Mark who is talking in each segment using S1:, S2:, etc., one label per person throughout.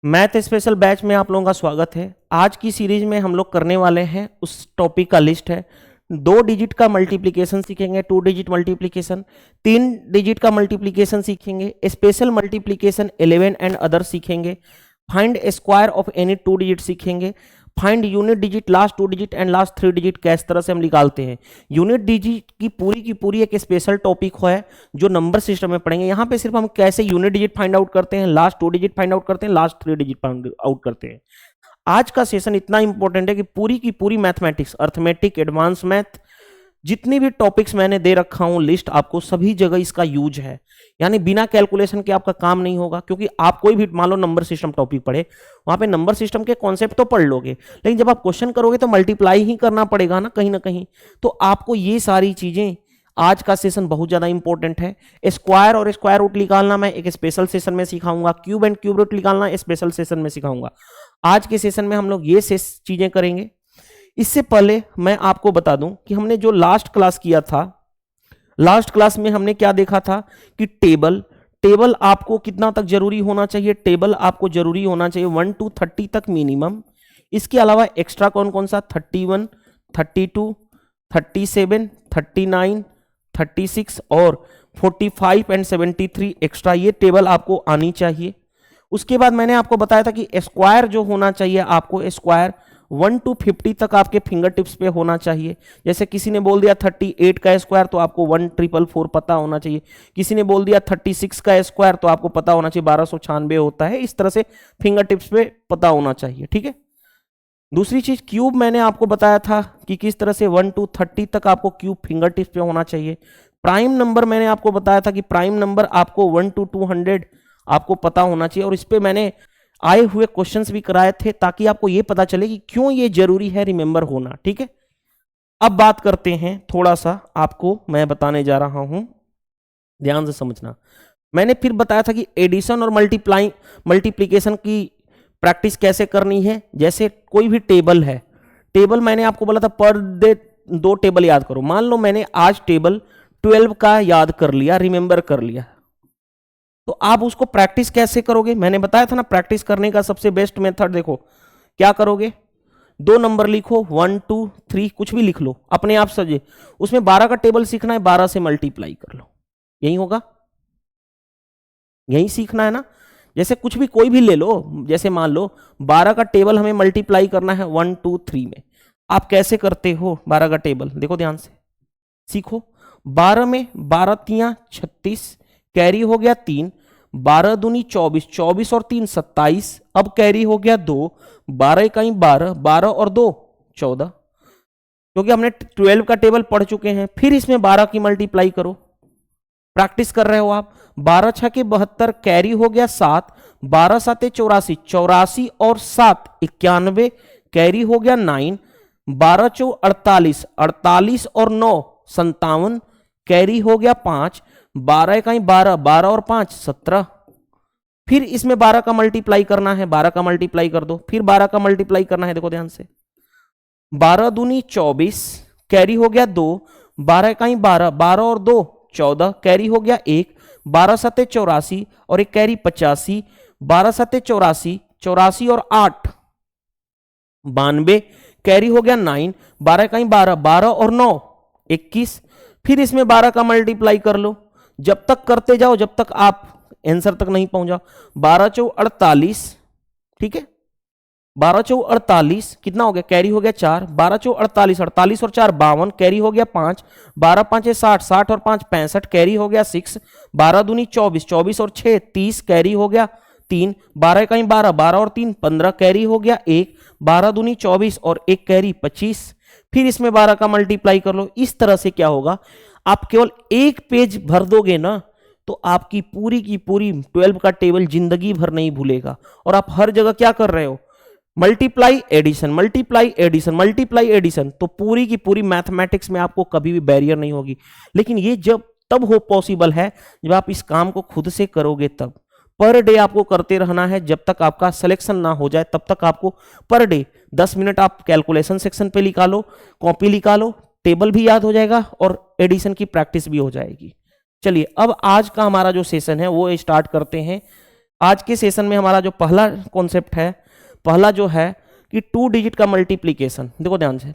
S1: Math special batch में आप लोगों का स्वागत है। आज की सीरीज में हम लोग करने वाले हैं उस टॉपिक का लिस्ट है 2 डिजिट का मल्टीप्लिकेशन सीखेंगे, 2 डिजिट मल्टीप्लिकेशन, 3 डिजिट का मल्टीप्लिकेशन सीखेंगे, स्पेशल मल्टीप्लिकेशन 11 एंड अदर सीखेंगे, find square of any 2 digit सीखेंगे, find unit digit, last 2 digit and last 3 digit किस तरह से हम निकालते हैं। यूनिट डिजिट की पूरी एक स्पेशल टॉपिक है जो नंबर सिस्टम में पढ़ेंगे। यहाँ पे सिर्फ हम कैसे यूनिट डिजिट फाइंड आउट करते हैं, लास्ट 2 डिजिट फाइंड आउट करते हैं, लास्ट 3 डिजिट फाइंड आउट करते हैं। आज का सेशन इतना इंपॉर्टेंट है कि पूरी की पूरी मैथमेटिक्स, अर्थमेटिक, एडवांस मैथ, जितनी भी टॉपिक्स मैंने दे रखा हूं लिस्ट, आपको सभी जगह इसका यूज है। यानी बिना कैलकुलेशन के आपका काम नहीं होगा, क्योंकि आप कोई भी मान लो नंबर सिस्टम टॉपिक पढ़े, वहां पे नंबर सिस्टम के कॉन्सेप्ट तो पढ़ लोगे, लेकिन जब आप क्वेश्चन करोगे तो मल्टीप्लाई ही करना पड़ेगा ना कहीं। तो आपको ये सारी चीजें, आज का सेशन बहुत ज्यादा इंपॉर्टेंट है। स्क्वायर और स्क्वायर रूट निकालना मैं एक स्पेशल सेशन में सिखाऊंगा, क्यूब एंड क्यूब रूट निकालना स्पेशल सेशन में सिखाऊंगा। आज के सेशन में हम लोग ये चीजें करेंगे। इससे पहले मैं आपको बता दूं कि हमने जो लास्ट क्लास किया था, लास्ट क्लास में हमने क्या देखा था कि टेबल आपको कितना तक जरूरी होना चाहिए। टेबल आपको जरूरी होना चाहिए 1 to 30 तक मिनिमम। इसके अलावा एक्स्ट्रा कौन कौन सा, 31, 32, 37, 39, 36 और 45 एंड 73 एक्स्ट्रा, ये टेबल आपको आनी चाहिए। उसके बाद मैंने आपको बताया था कि स्क्वायर जो होना चाहिए आपको, स्क्वायर 1 to 50 तक आपके फिंगर टिप्स पे होना चाहिए। जैसे किसी ने बोल दिया 38 का स्क्वायर, तो आपको 1444 पता होना चाहिए। किसी ने बोल दिया 36 का स्क्वायर, तो आपको पता होना चाहिए 1296 होता है। इस तरह से फिंगर टिप्स पे पता होना चाहिए, ठीक है। दूसरी चीज, क्यूब मैंने आपको बताया था कि किस तरह से 1 to 30 तक आपको क्यूब फिंगर टिप्स पे होना चाहिए। प्राइम नंबर मैंने आपको बताया था कि प्राइम नंबर आपको 1 to 200 आपको पता होना चाहिए, और इस पे मैंने आए हुए क्वेश्चंस भी कराए थे ताकि आपको यह पता चले कि क्यों ये जरूरी है रिमेंबर होना, ठीक है। अब बात करते हैं, थोड़ा सा आपको मैं बताने जा रहा हूं, ध्यान से समझना। मैंने फिर बताया था कि एडिशन और मल्टीप्लिकेशन की प्रैक्टिस कैसे करनी है। जैसे कोई भी टेबल है, टेबल मैंने आपको बोला था पर डे 2 टेबल याद करो। मान लो मैंने आज टेबल 12 का याद कर लिया, रिमेंबर कर लिया, तो आप उसको प्रैक्टिस कैसे करोगे। मैंने बताया था ना, प्रैक्टिस करने का सबसे बेस्ट मेथड देखो क्या करोगे, 2 नंबर लिखो, 1 2 3 कुछ भी लिख लो, अपने आप सजे, उसमें 12 का टेबल सीखना है, 12 से मल्टीप्लाई कर लो, यही होगा, यही सीखना है ना। जैसे कुछ भी कोई भी ले लो, जैसे मान लो 12 का टेबल हमें मल्टीप्लाई करना है 1 2 3 में। आप कैसे करते हो 12 का टेबल, देखो ध्यान से सीखो। 12 में 12 3 36, कैरी हो गया 3, 12 दूनी 24, 24 और 3 27, अब कैरी हो गया 2, 12 इकाई 12, 12 और 2 14, क्योंकि हमने 12 का टेबल पढ़ चुके हैं। फिर इसमें 12 की मल्टीप्लाई करो, प्रैक्टिस कर रहे हो आप। 12 6 के 72, कैरी हो गया 7, 12 7 84, 84 और 7 91, कैरी हो गया 9, 12 4 48, 48 और 9 57, कैरी हो गया 5, 12 इकाई 12, 12 और 5 17। फिर इसमें 12 का मल्टीप्लाई करना है, 12 का मल्टीप्लाई कर दो, फिर 12 का मल्टीप्लाई करना है, देखो ध्यान से। 12 दूनी 24, कैरी हो गया 2, 12 इकाई 12, 12 और 2 14, कैरी हो गया 1, 12 7 84 और एक कैरी 85, 12 7 84, 84 और 8 92, कैरी हो गया 9, 12 इकाई 12, 12 और 9 21। फिर इसमें 12 का मल्टीप्लाई कर लो, जब तक करते जाओ जब तक आप आंसर तक नहीं पहुंच जाओ। 12 4 48, ठीक है, 12 4 48 कितना हो गया, कैरी हो गया 4, 12 4 48, 48 और 4 52, कैरी हो गया 5, 12 5 60, 60 और 5 65, कैरी हो गया 6, 12 दूनी 24, 24 और 6 30, कैरी हो गया 3, 12 कहीं 12, 12 और 3 15, कैरी हो गया 1, 12 दूनी 24 और 1 कैरी 25। फिर इसमें 12 का मल्टीप्लाई कर लो। इस तरह से क्या होगा, आप केवल एक पेज भर दोगे ना, तो आपकी पूरी की पूरी 12 का टेबल जिंदगी भर नहीं भूलेगा। और आप हर जगह क्या कर रहे हो, multiply addition, multiply addition, multiply addition, तो पूरी की पूरी मैथमेटिक्स में आपको कभी भी बैरियर नहीं होगी। लेकिन ये जब तब हो पॉसिबल है जब आप इस काम को खुद से करोगे, तब पर डे आपको करते रहना है जब तक आपका सिलेक्शन ना हो जाए, तब तक आपको पर डे 10 मिनट आप कैलकुलेशन सेक्शन पे निकालो, कॉपी निकालो, टेबल भी याद हो जाएगा और एडिशन की प्रैक्टिस भी हो जाएगी। चलिए अब आज का हमारा जो सेशन है वो स्टार्ट करते हैं। आज के सेशन में हमारा जो पहला कॉन्सेप्ट है, पहला जो है कि 2 डिजिट का मल्टीप्लीकेशन। देखो ध्यान से,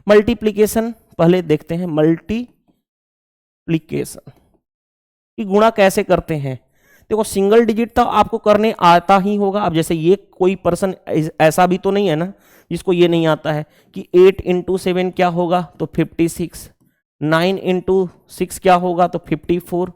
S1: मल्टीप्लीकेशन पहले देखते हैं। मल्टीप्लीकेशन कि गुणा कैसे करते हैं। देखो सिंगल डिजिट तो आपको करने आता ही होगा। अब जैसे ये कोई पर्सन ऐसा भी तो नहीं है ना जिसको ये नहीं आता है कि 8 इंटू 7 क्या होगा तो 56, 9 इंटू 6 क्या होगा तो 54,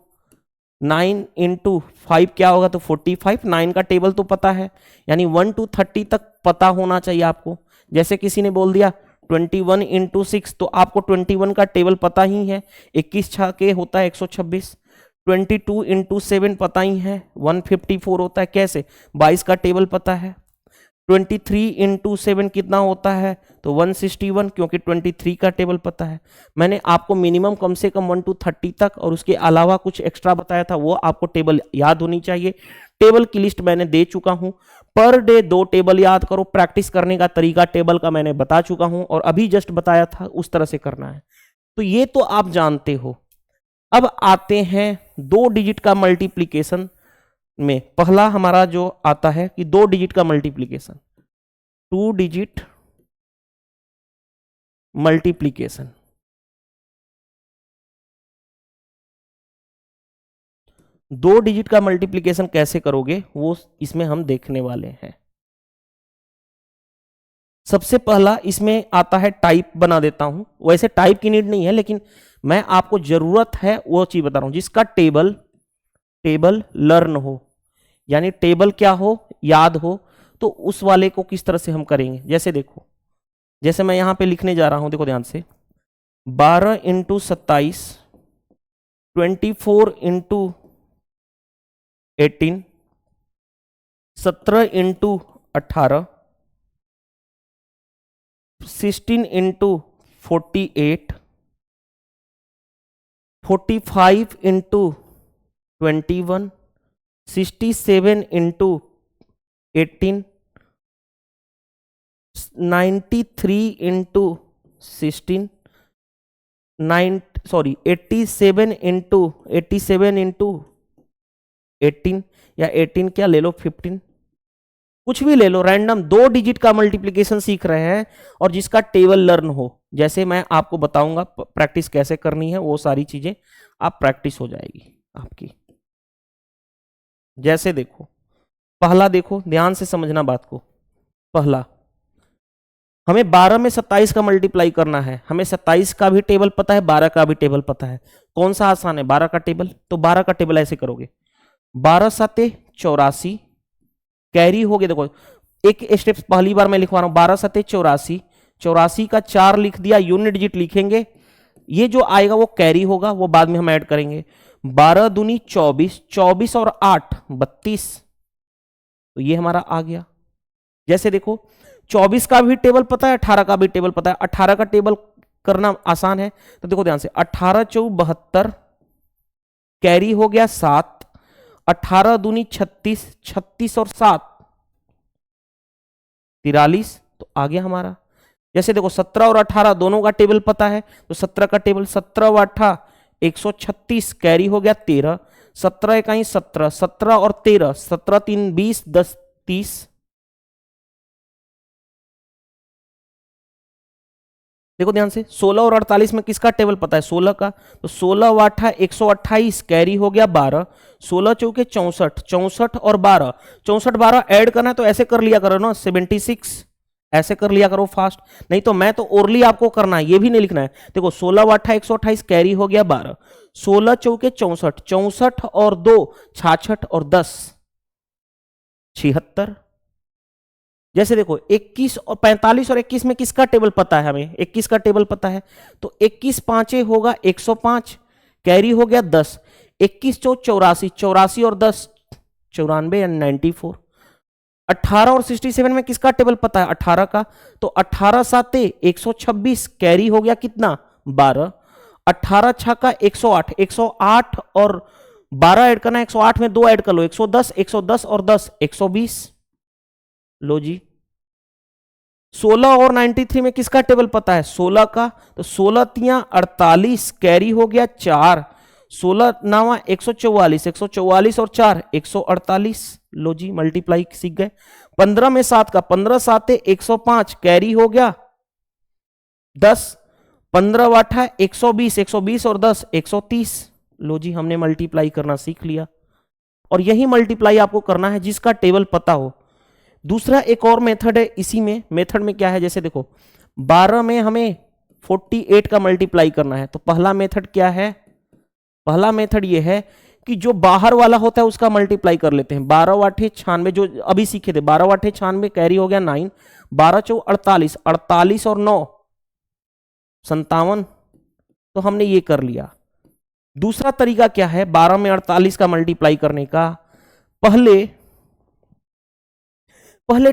S1: 9 इंटू 5 क्या होगा तो 45। 9 का टेबल तो पता है, यानी 1 to 30 तक पता होना चाहिए आपको। जैसे किसी ने बोल दिया 21 इंटू 6 तो आपको 21 का टेबल पता ही है, 21 छके होता है 126। 22 इंटू 7 पता ही है 154 होता है, कैसे 22 का टेबल पता है। 23 इंटू 7 कितना होता है तो 161, क्योंकि 23 का टेबल पता है। मैंने आपको मिनिमम कम से कम 1 to 30 तक और उसके अलावा कुछ एक्स्ट्रा बताया था, वो आपको टेबल याद होनी चाहिए। टेबल की लिस्ट मैंने दे चुका हूं। पर डे 2 टेबल याद करो। प्रैक्टिस करने का तरीका टेबल का मैंने बता चुका हूं और अभी जस्ट बताया था, उस तरह से करना है। तो ये तो आप जानते हो। अब आते हैं 2 डिजिट का मल्टीप्लीकेशन में। पहला हमारा जो आता है कि 2 डिजिट का मल्टीप्लीकेशन, 2 डिजिट मल्टीप्लीकेशन। 2 डिजिट का मल्टीप्लीकेशन कैसे करोगे वो इसमें हम देखने वाले हैं। सबसे पहला इसमें आता है टाइप, बना देता हूं। वैसे टाइप की नीड नहीं है, लेकिन मैं आपको जरूरत है वो चीज बता रहा हूं जिसका टेबल लर्न हो, यानी टेबल क्या हो, याद हो। तो उस वाले को किस तरह से हम करेंगे, जैसे देखो, जैसे मैं यहां पे लिखने जा रहा हूं, देखो ध्यान से, 12 into 27, 24 into 18, 17 into 18, 16 into 48, 45 into 21, 67 into 18, 93 into 16, 87 into 18, या 18 क्या ले लो, 15, कुछ भी ले लो रैंडम। 2 डिजिट का मल्टीप्लीकेशन सीख रहे हैं और जिसका टेबल लर्न हो। जैसे मैं आपको बताऊंगा प्रैक्टिस कैसे करनी है, वो सारी चीजें आप प्रैक्टिस हो जाएगी आपकी। जैसे देखो, पहला देखो, ध्यान से समझना बात को। पहला हमें 12 में 27 का मल्टीप्लाई करना है। हमें 27 का भी टेबल पता है, 12 का भी टेबल पता है। कौन सा आसान है, 12 का टेबल। तो 12 का टेबल ऐसे करोगे, 12 सते 84, कैरी हो गया। देखो एक स्टेप पहली बार मैं लिखवा रहा हूं, 12 सते 84, 84 का 4 लिख दिया, यूनिट डिजिट लिखेंगे। ये जो आएगा वो कैरी होगा, वो बाद में हम ऐड करेंगे। 12 दूनी 24, 24 और 8 32, तो ये हमारा आ गया। जैसे देखो 24 का भी टेबल पता है, 18 का भी टेबल पता है। 18 का टेबल करना आसान है, तो देखो ध्यान से, 18 चौ 72, कैरी हो गया 7, 18 दूनी 36, 36 और 7 43, तो आ गया हमारा। जैसे देखो 17 और 18 दोनों का टेबल पता है, तो 17 का टेबल 17 और 18 136, कैरी हो गया 13, 17 इकाई 17, 17 और 13, 17 3 20, 10 30। देखो ध्यान से, 16 और 48 में किसका टेबल पता है, 16 का। तो 16 और 8 128, कैरी हो गया 12, 16 चौके 64, 64 और 12, 64 12 ऐड करना है तो ऐसे कर लिया करो ना, 76, ऐसे कर लिया करो फास्ट। नहीं तो मैं तो ओरली आपको करना है, ये भी नहीं लिखना है। देखो 16 और 8 128, कैरी हो गया 12, 16 चौके 64, 64 और 2 66 और 10 76। जैसे देखो 21 और 45 और 21 में किसका टेबल पता है, हमें 21 का टेबल पता है। तो 21 पांचे होगा 105, कैरी हो गया 10, 21 चौ 84, 84 और 10 94 या 94। 18 और 67 में किसका टेबल पता है, 18 का। तो 18 साते 126, कैरी हो गया कितना 12, 18 छक्का 108, 108 और 12 ऐड करना, 108 में 2 ऐड कर लो, 110, 110 और 10 120। लो जी। 16 और 93 में किसका टेबल पता है, 16 का। तो 16 तिया 48, कैरी हो गया 4, 16 नावा 144, 144 और 4 148। लो जी मल्टीप्लाई सीख गए। 15 में 7 का 15 साते 105 कैरी हो गया 10। 15 वाठा 120, 120 और 10 130। लो जी हमने मल्टीप्लाई करना सीख लिया। और यही मल्टीप्लाई आपको करना है जिसका टेबल पता हो। दूसरा एक और मेथड है इसी में। मेथड में क्या है, जैसे देखो 12 में हमें 48 का मल्टीप्लाई करना है, तो पहला मेथड क्या है, पहला मेथड ये है कि जो बाहर वाला होता है उसका मल्टीप्लाई कर लेते हैं। 12 वाठे 96 जो अभी सीखे थे, 12 वाठे 96 कैरी हो गया 9, 12 चौ 48, 48 और 9 57। तो हमने ये कर लिया। दूसरा तरीका क्या है 12 में 48 का मल्टीप्लाई करने का, पहले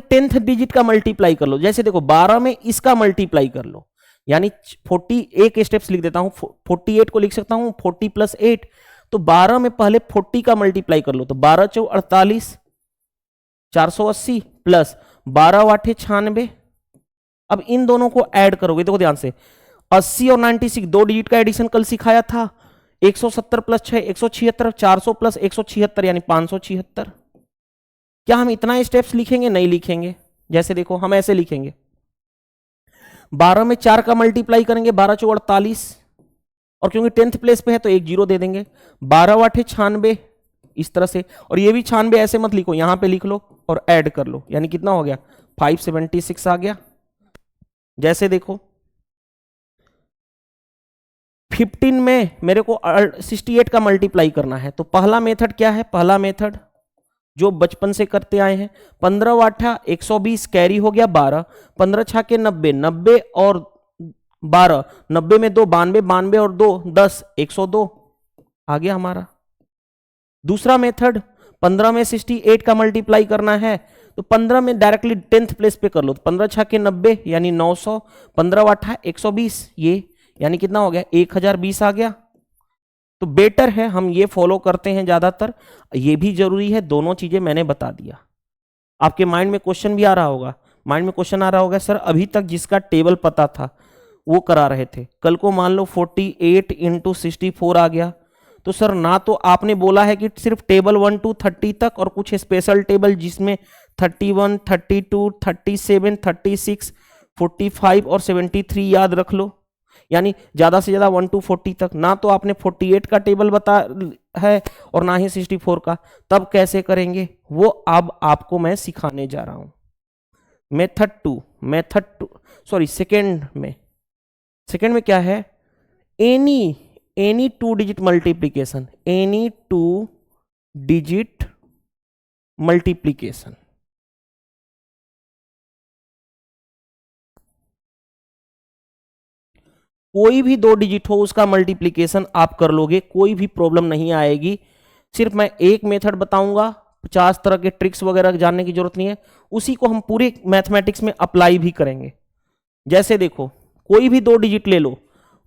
S1: 10th डिजिट का मल्टीप्लाई कर लो। जैसे देखो 12 में इसका मल्टीप्लाई कर लो, यानी 40 एक स्टेप्स लिख देता हूं, 48 को लिख सकता हूं 40 प्लस 8। तो 12 में पहले 40 का मल्टीप्लाई कर लो, तो 12 चौ 48 480 प्लस 12 वाठे 96। अब इन दोनों को ऐड करोगे, देखो ध्यान से 80 और 96 दो डिजिट का एडिशन कल सिखाया था। 170 प्लस 6 176, 400 प्लस 176 यानी 576। क्या हम इतना स्टेप्स लिखेंगे? नहीं लिखेंगे। जैसे देखो हम ऐसे लिखेंगे, 12 में 4 का मल्टीप्लाई करेंगे 12 चौ 48, और क्योंकि 10th प्लेस पे है तो एक जीरो दे देंगे। 12 वाठे 96 इस तरह से, और ये भी 96 ऐसे मत लिखो, यहां पे लिख लो और ऐड कर लो, यानी कितना हो गया 576 आ गया। जैसे देखो 15 में मेरे को 68 का मल्टीप्लाई करना है, तो पहला मेथड क्या है, पहला मेथड जो बचपन से करते आए हैं, 15 वाठा 120 कैरी हो गया 12, 15 छाके 90, 90 और 12, 90 में 2 92, 92 और 2 10 102 आ गया हमारा। दूसरा मेथड 15 में 68 का मल्टीप्लाई करना है, तो 15 में डायरेक्टली 10th प्लेस पे कर लो, तो 15 छाके 90 यानी 900, 15 वाठा 120 ये यानी कितना हो गया 1020 आ गया। तो बेटर है हम ये फॉलो करते हैं ज्यादातर, ये भी जरूरी है, दोनों चीजें मैंने बता दिया। आपके माइंड में क्वेश्चन भी आ रहा होगा, माइंड में क्वेश्चन आ रहा होगा सर अभी तक जिसका टेबल पता था वो करा रहे थे, कल को मान लो 48 इंटू 64 आ गया, तो सर ना तो आपने बोला है कि सिर्फ टेबल 1 to 30 तक और कुछ स्पेशल टेबल जिसमें 31 32 37 36 45 और 73 याद रख लो, यानी ज्यादा से ज्यादा 1 to 40 तक, ना तो आपने 48 का टेबल बता है और ना ही 64 का। तब कैसे करेंगे वो अब आपको मैं सिखाने जा रहा हूं। मेथड टू सॉरी सेकेंड में क्या है, any 2 digit multiplication, any 2 digit multiplication. कोई भी 2 डिजिट हो उसका मल्टीप्लीकेशन आप कर लोगे, कोई भी प्रॉब्लम नहीं आएगी। सिर्फ मैं एक मेथड बताऊंगा, 50 तरह के ट्रिक्स वगैरह जानने की जरूरत नहीं है, उसी को हम पूरे मैथमेटिक्स में अप्लाई भी करेंगे। जैसे देखो कोई भी 2 डिजिट ले लो,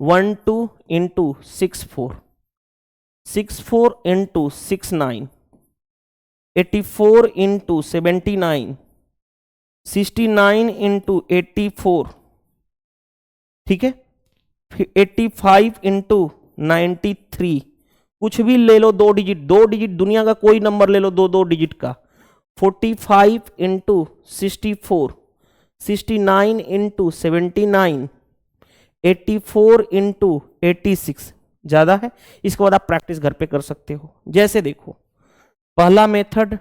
S1: 12 इंटू 64, 64 इंटू 69, 84 इंटू 79, 69 इंटू 84, ठीक है, 85 इंटू 93, कुछ भी ले लो 2 डिजिट दुनिया का कोई नंबर ले लो 2 डिजिट का, 45 इंटू 64, 69 इंटू 79, 84 इंटू 86, ज्यादा है, इसके बाद आप प्रैक्टिस घर पे कर सकते हो। जैसे देखो पहला मेथड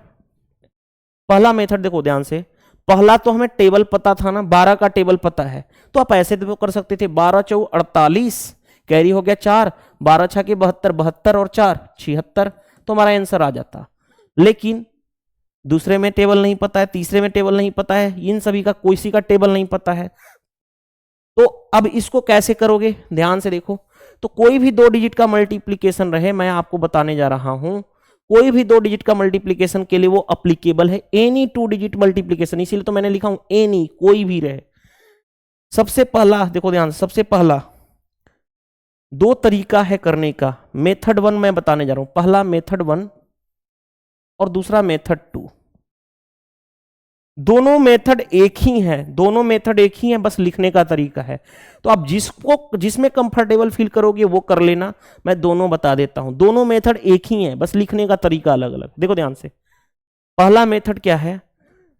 S1: देखो ध्यान से, पहला तो हमें टेबल पता था ना, 12 का टेबल पता है, तो आप ऐसे तो कर सकते थे, 12 चौ 48 कैरी हो गया 4, 12 छके 72, 72 और 4 76, तो हमारा आंसर आ जाता। लेकिन दूसरे में टेबल नहीं पता है, तीसरे में टेबल नहीं पता है, इन सभी का कोई सी का टेबल नहीं पता है, तो अब इसको कैसे करोगे, ध्यान से देखो। तो कोई भी 2 डिजिट का मल्टीप्लीकेशन रहे, मैं आपको बताने जा रहा हूं, कोई भी 2 डिजिट का मल्टीप्लीकेशन के लिए वो अप्लीकेबल है, एनी 2 डिजिट मल्टीप्लीकेशन, इसीलिए तो मैंने लिखा हूं एनी, कोई भी रहे। सबसे पहला देखो ध्यान, सबसे पहला 2 तरीका है करने का, मेथड 1 मैं बताने जा रहा हूं, पहला मेथड 1 और दूसरा मेथड 2। दोनों मेथड एक ही हैं, दोनों मेथड एक ही हैं, बस लिखने का तरीका है। तो आप जिसमें कंफर्टेबल फील करोगे वो कर लेना, मैं दोनों बता देता हूं। दोनों मेथड एक ही हैं, बस लिखने का तरीका अलग अलग। देखो ध्यान से, पहला मेथड क्या है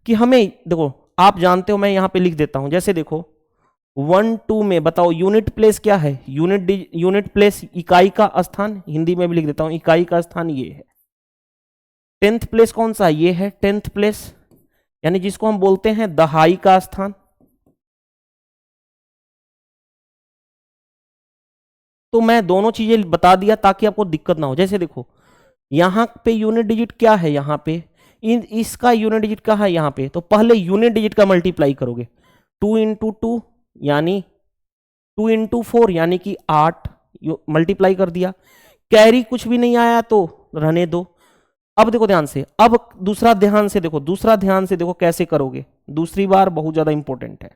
S1: कि हमें, देखो आप जानते हो, मैं यहां पे लिख देता हूं। जैसे देखो 1 2 में बताओ यूनिट प्लेस क्या है, यूनिट प्लेस इकाई का स्थान, हिंदी में भी लिख देता हूं, इकाई का स्थान ये है। 10th प्लेस कौन सा है, ये है 10th प्लेस, यानी जिसको हम बोलते हैं दहाई का स्थान। तो मैं दोनों चीजें बता दिया ताकि आपको दिक्कत ना हो। जैसे देखो यहां पे यूनिट डिजिट क्या है, यहां पे इसका यूनिट डिजिट क्या है यहां पे, तो पहले यूनिट डिजिट का मल्टीप्लाई करोगे। 2 इंटू 2 यानी 2 इंटू 4 यानी कि 8 मल्टीप्लाई कर दिया। कैरी कुछ भी नहीं आया तो रहने दो। अब देखो ध्यान से, अब दूसरा ध्यान से देखो, दूसरा ध्यान से देखो कैसे करोगे, दूसरी बार बहुत ज्यादा इंपॉर्टेंट है।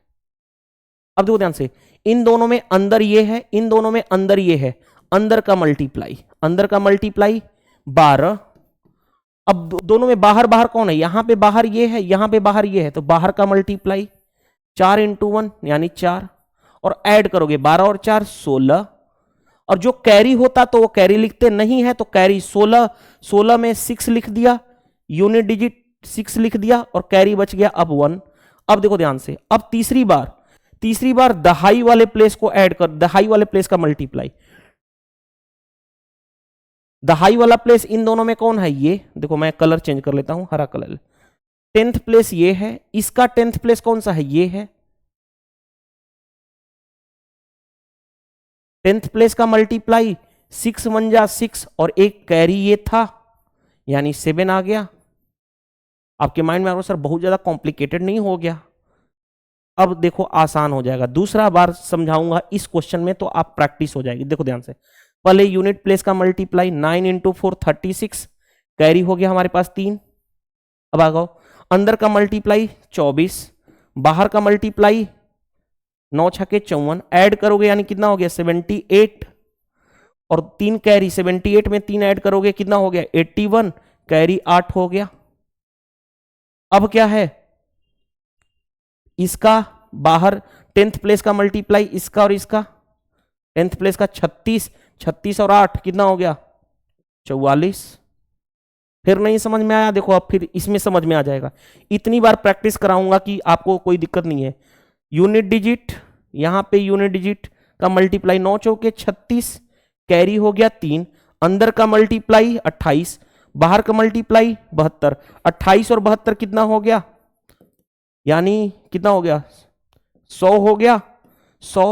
S1: अब देखो ध्यान से, इन दोनों में अंदर ये है, इन दोनों में अंदर ये है, अंदर का मल्टीप्लाई, अंदर का मल्टीप्लाई 12। अब दोनों में बाहर बाहर कौन है, यहां पे बाहर ये है, यहां पे बाहर ये है, तो बाहर का मल्टीप्लाई 4 इंटू 1 यानी 4, और ऐड करोगे 12 और 4 16। और जो कैरी होता तो वो कैरी लिखते, नहीं है तो कैरी 16, 16 में 6 लिख दिया, यूनिट डिजिट 6 लिख दिया और कैरी बच गया अब 1। अब देखो ध्यान से, अब तीसरी बार दहाई वाले प्लेस को ऐड कर, दहाई वाले प्लेस का मल्टीप्लाई, दहाई वाला प्लेस इन दोनों में कौन है, ये देखो मैं कलर चेंज कर लेता हूं, हरा कलर। 10th प्लेस ये है, इसका 10th प्लेस कौन सा है, ये है। 10th प्लेस का मल्टीप्लाई 6 1 जा 6 और एक कैरी ये था यानी 7 आ गया। आपके माइंड में आ रहा सर बहुत ज्यादा कॉम्प्लिकेटेड नहीं हो गया? अब देखो आसान हो जाएगा, दूसरा बार समझाऊंगा इस क्वेश्चन में तो आप प्रैक्टिस हो जाएगी। देखो ध्यान से, पहले यूनिट प्लेस का मल्टीप्लाई 9 इंटू 4 36, कैरी हो गया हमारे पास 3। अब आ गो अंदर का मल्टीप्लाई 24, बाहर का मल्टीप्लाई 9 छके 54, ऐड करोगे यानी कितना हो गया 78, और 3 कैरी, 78 में 3 ऐड करोगे कितना हो गया 81, कैरी 8 हो गया। अब क्या है, इसका बाहर 10th प्लेस का मल्टीप्लाई, इसका और इसका 10th प्लेस का 36, 36 और 8 कितना हो गया 44। फिर नहीं समझ में आया, देखो अब फिर इसमें समझ में आ जाएगा। इतनी बार प्रैक्टिस कराऊंगा कि आपको कोई दिक्कत नहीं है। यूनिट डिजिट, यहां पे यूनिट डिजिट का मल्टीप्लाई 9 चौके 36, कैरी हो गया 3, अंदर का मल्टीप्लाई 28, बाहर का मल्टीप्लाई 72, 28 और 72 कितना हो गया, यानी कितना हो गया 100 हो गया 100,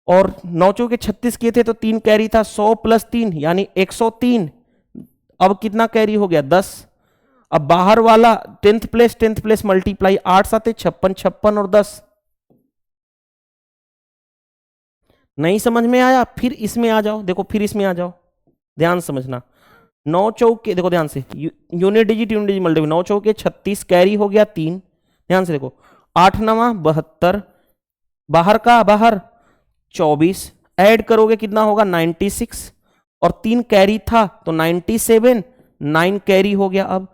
S1: और 9 चौके 36 किए थे तो 3 कैरी था, 100 प्लस 3 यानी 103। अब कितना कैरी हो गया 10। अब बाहर वाला 10th प्लेस मल्टीप्लाई 8 साथे 56, 56 और 10। नहीं समझ में आया, फिर इसमें आ जाओ, देखो फिर इसमें आ जाओ, ध्यान समझना। 9 चौके, देखो ध्यान से, यूनिट डिजिट मल्टीप्लाई 9 चौके 36, कैरी हो गया 3, ध्यान से देखो 8 9 72, बाहर का बाहर 24, ऐड करोगे कितना होगा 96, और 3 कैरी था तो 97, 9 कैरी हो गया। अब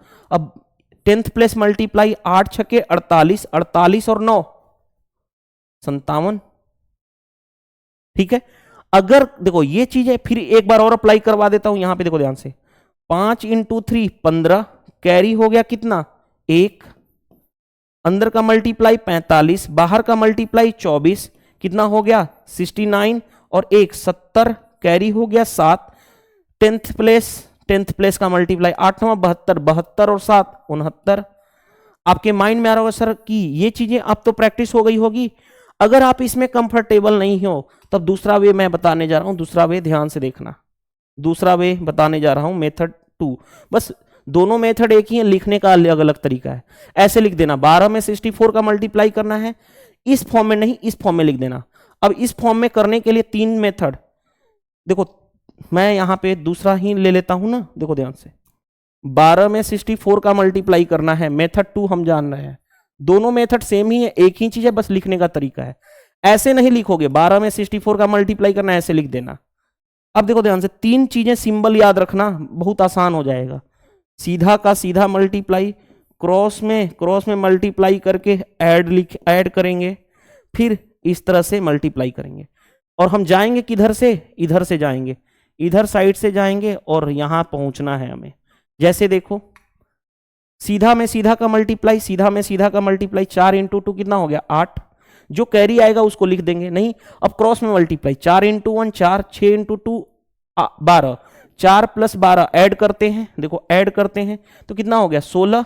S1: 10th प्लेस मल्टीप्लाई 8 छके 48, 48 और 9 57। ठीक है, अगर देखो ये चीज है, फिर एक बार और अप्लाई करवा देता हूं यहां पे, देखो ध्यान से 5 इंटू 3 15, कैरी हो गया कितना 1, अंदर का मल्टीप्लाई 45, बाहर का मल्टीप्लाई 24 कितना हो गया 69, और 1 70, कैरी हो गया 7। 10th प्लेस का मल्टीप्लाई 8 9 72, 72 और 7 69। आपके माइंड में आ रहा होगा सर कि ये चीजें अब तो प्रैक्टिस हो गई होगी। अगर आप इसमें कंफर्टेबल नहीं हो तब दूसरा वे मैं बताने जा रहा हूं, दूसरा वे ध्यान से देखना, दूसरा वे बताने जा रहा हूं मेथड 2। बस दोनों मेथड एक ही है, लिखने का अलग अलग तरीका है। ऐसे लिख देना 12 में 64 का मल्टीप्लाई करना है, इस फॉर्म में नहीं इस फॉर्म में लिख देना। अब इस फॉर्म में करने के लिए 3 मेथड, देखो मैं यहां पे दूसरा ही ले लेता हूं ना, देखो ध्यान से 12 में 64 का मल्टीप्लाई करना है, मेथड 2 हम जान रहे हैं। दोनों मेथड सेम ही है, एक ही चीज है, बस लिखने का तरीका है। ऐसे नहीं लिखोगे 12 में 64 का मल्टीप्लाई करना, ऐसे लिख देना। अब देखो ध्यान से 3 चीजें सिंबल याद रखना, बहुत आसान हो जाएगा। सीधा का सीधा मल्टीप्लाई, क्रॉस में मल्टीप्लाई करके ऐड करेंगे, फिर इस तरह से मल्टीप्लाई करेंगे, और हम जाएंगे किधर से, इधर से जाएंगे, इधर साइड से जाएंगे और यहां पहुंचना है हमें। जैसे देखो, सीधा में सीधा का मल्टीप्लाई, सीधा में सीधा का मल्टीप्लाई, 4 इंटू 2 कितना हो गया 8, जो कैरी आएगा उसको लिख देंगे, नहीं अब क्रॉस में multiply, 4 into 1 4, 6 into 2 12, 4 plus 12 add करते हैं, देखो ऐड करते हैं तो कितना हो गया 16,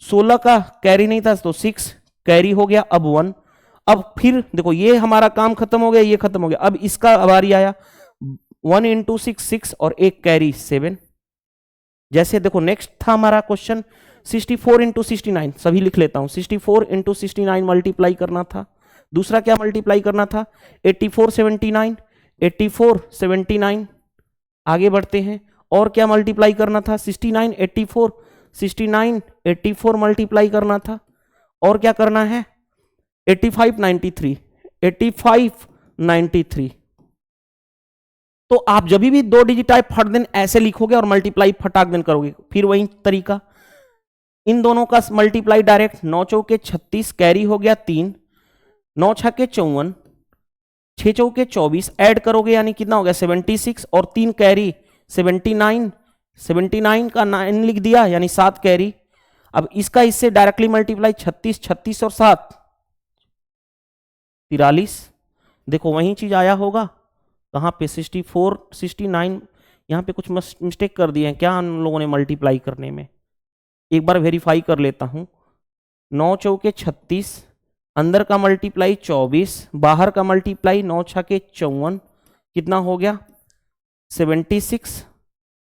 S1: 16 का कैरी नहीं था तो 6 कैरी हो गया, अब 1। अब फिर देखो ये हमारा काम खत्म हो गया, ये खत्म हो गया, अब इसका बारी आया, 1 इंटू 6 6 और एक कैरी 7। जैसे देखो नेक्स्ट था हमारा क्वेश्चन 64 इंटू 69, सभी लिख लेता हूं, 64 इंटू 69 मल्टीप्लाई करना था। दूसरा क्या मल्टीप्लाई करना था 84 79, 84 79। आगे बढ़ते हैं, और क्या मल्टीप्लाई करना था 69 84, 69 84 मल्टीप्लाई करना था, और क्या करना है 85 93, 85 93। तो आप जब भी 2 डिजिट आए फट देन ऐसे लिखोगे और मल्टीप्लाई फटाक देन करोगे, फिर वही तरीका, इन दोनों का मल्टीप्लाई डायरेक्ट, 9 चौके 36 कैरी हो गया 3, 9 छक्के 54, 6 चौके 24 ऐड करोगे यानी कितना हो गया 76, और 3 कैरी 79, 79 का 9 लिख दिया यानी 7 कैरी। अब इसका इससे डायरेक्टली मल्टीप्लाई, 36 36 और 7 43। देखो वही चीज आया होगा, कहाँ पे 64 69, यहाँ पे कुछ मिस्टेक कर दिए हैं क्या हम लोगों ने मल्टीप्लाई करने में, एक बार वेरीफाई कर लेता हूं। 9 चौके 36, अंदर का मल्टीप्लाई 24, बाहर का मल्टीप्लाई 9 छक्के 54, कितना हो गया 76।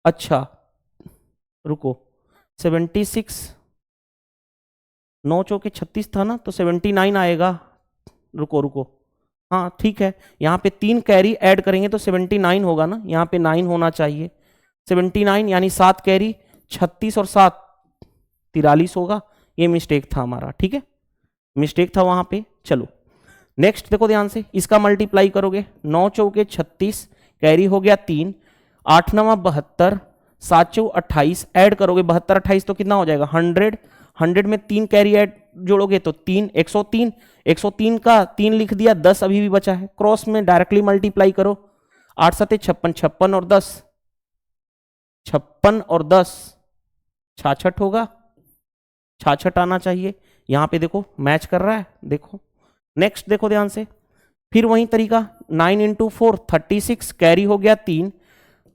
S1: अच्छा रुको, 76, 9 चौके 36 था ना, तो 79 आएगा, रुको हाँ ठीक है, यहाँ पे 3 कैरी ऐड करेंगे तो 79 होगा ना, यहाँ पे 9 होना चाहिए, 79 यानी 7 कैरी, 36 और 7 43 होगा, ये मिस्टेक था हमारा, ठीक है मिस्टेक था वहां पे। चलो नेक्स्ट देखो ध्यान से, इसका मल्टीप्लाई करोगे, 9 चौके 36 कैरी हो गया 3, 8 9 72, 7 चौ 28 ऐड करोगे 72 28 तो कितना हो जाएगा 100, 100 में 3 कैरी ऐड जोड़ोगे तो 3 103, 103 का 3 लिख दिया, 10 अभी भी बचा है, क्रॉस में डायरेक्टली मल्टीप्लाई करो, 8 7 56, 56 और 10, 56 और 10 66 होगा, 66 आना चाहिए, यहां पे देखो मैच कर रहा है। देखो नेक्स्ट देखो ध्यान से, फिर वही तरीका, 9 इंटू 4 36 कैरी हो गया 3,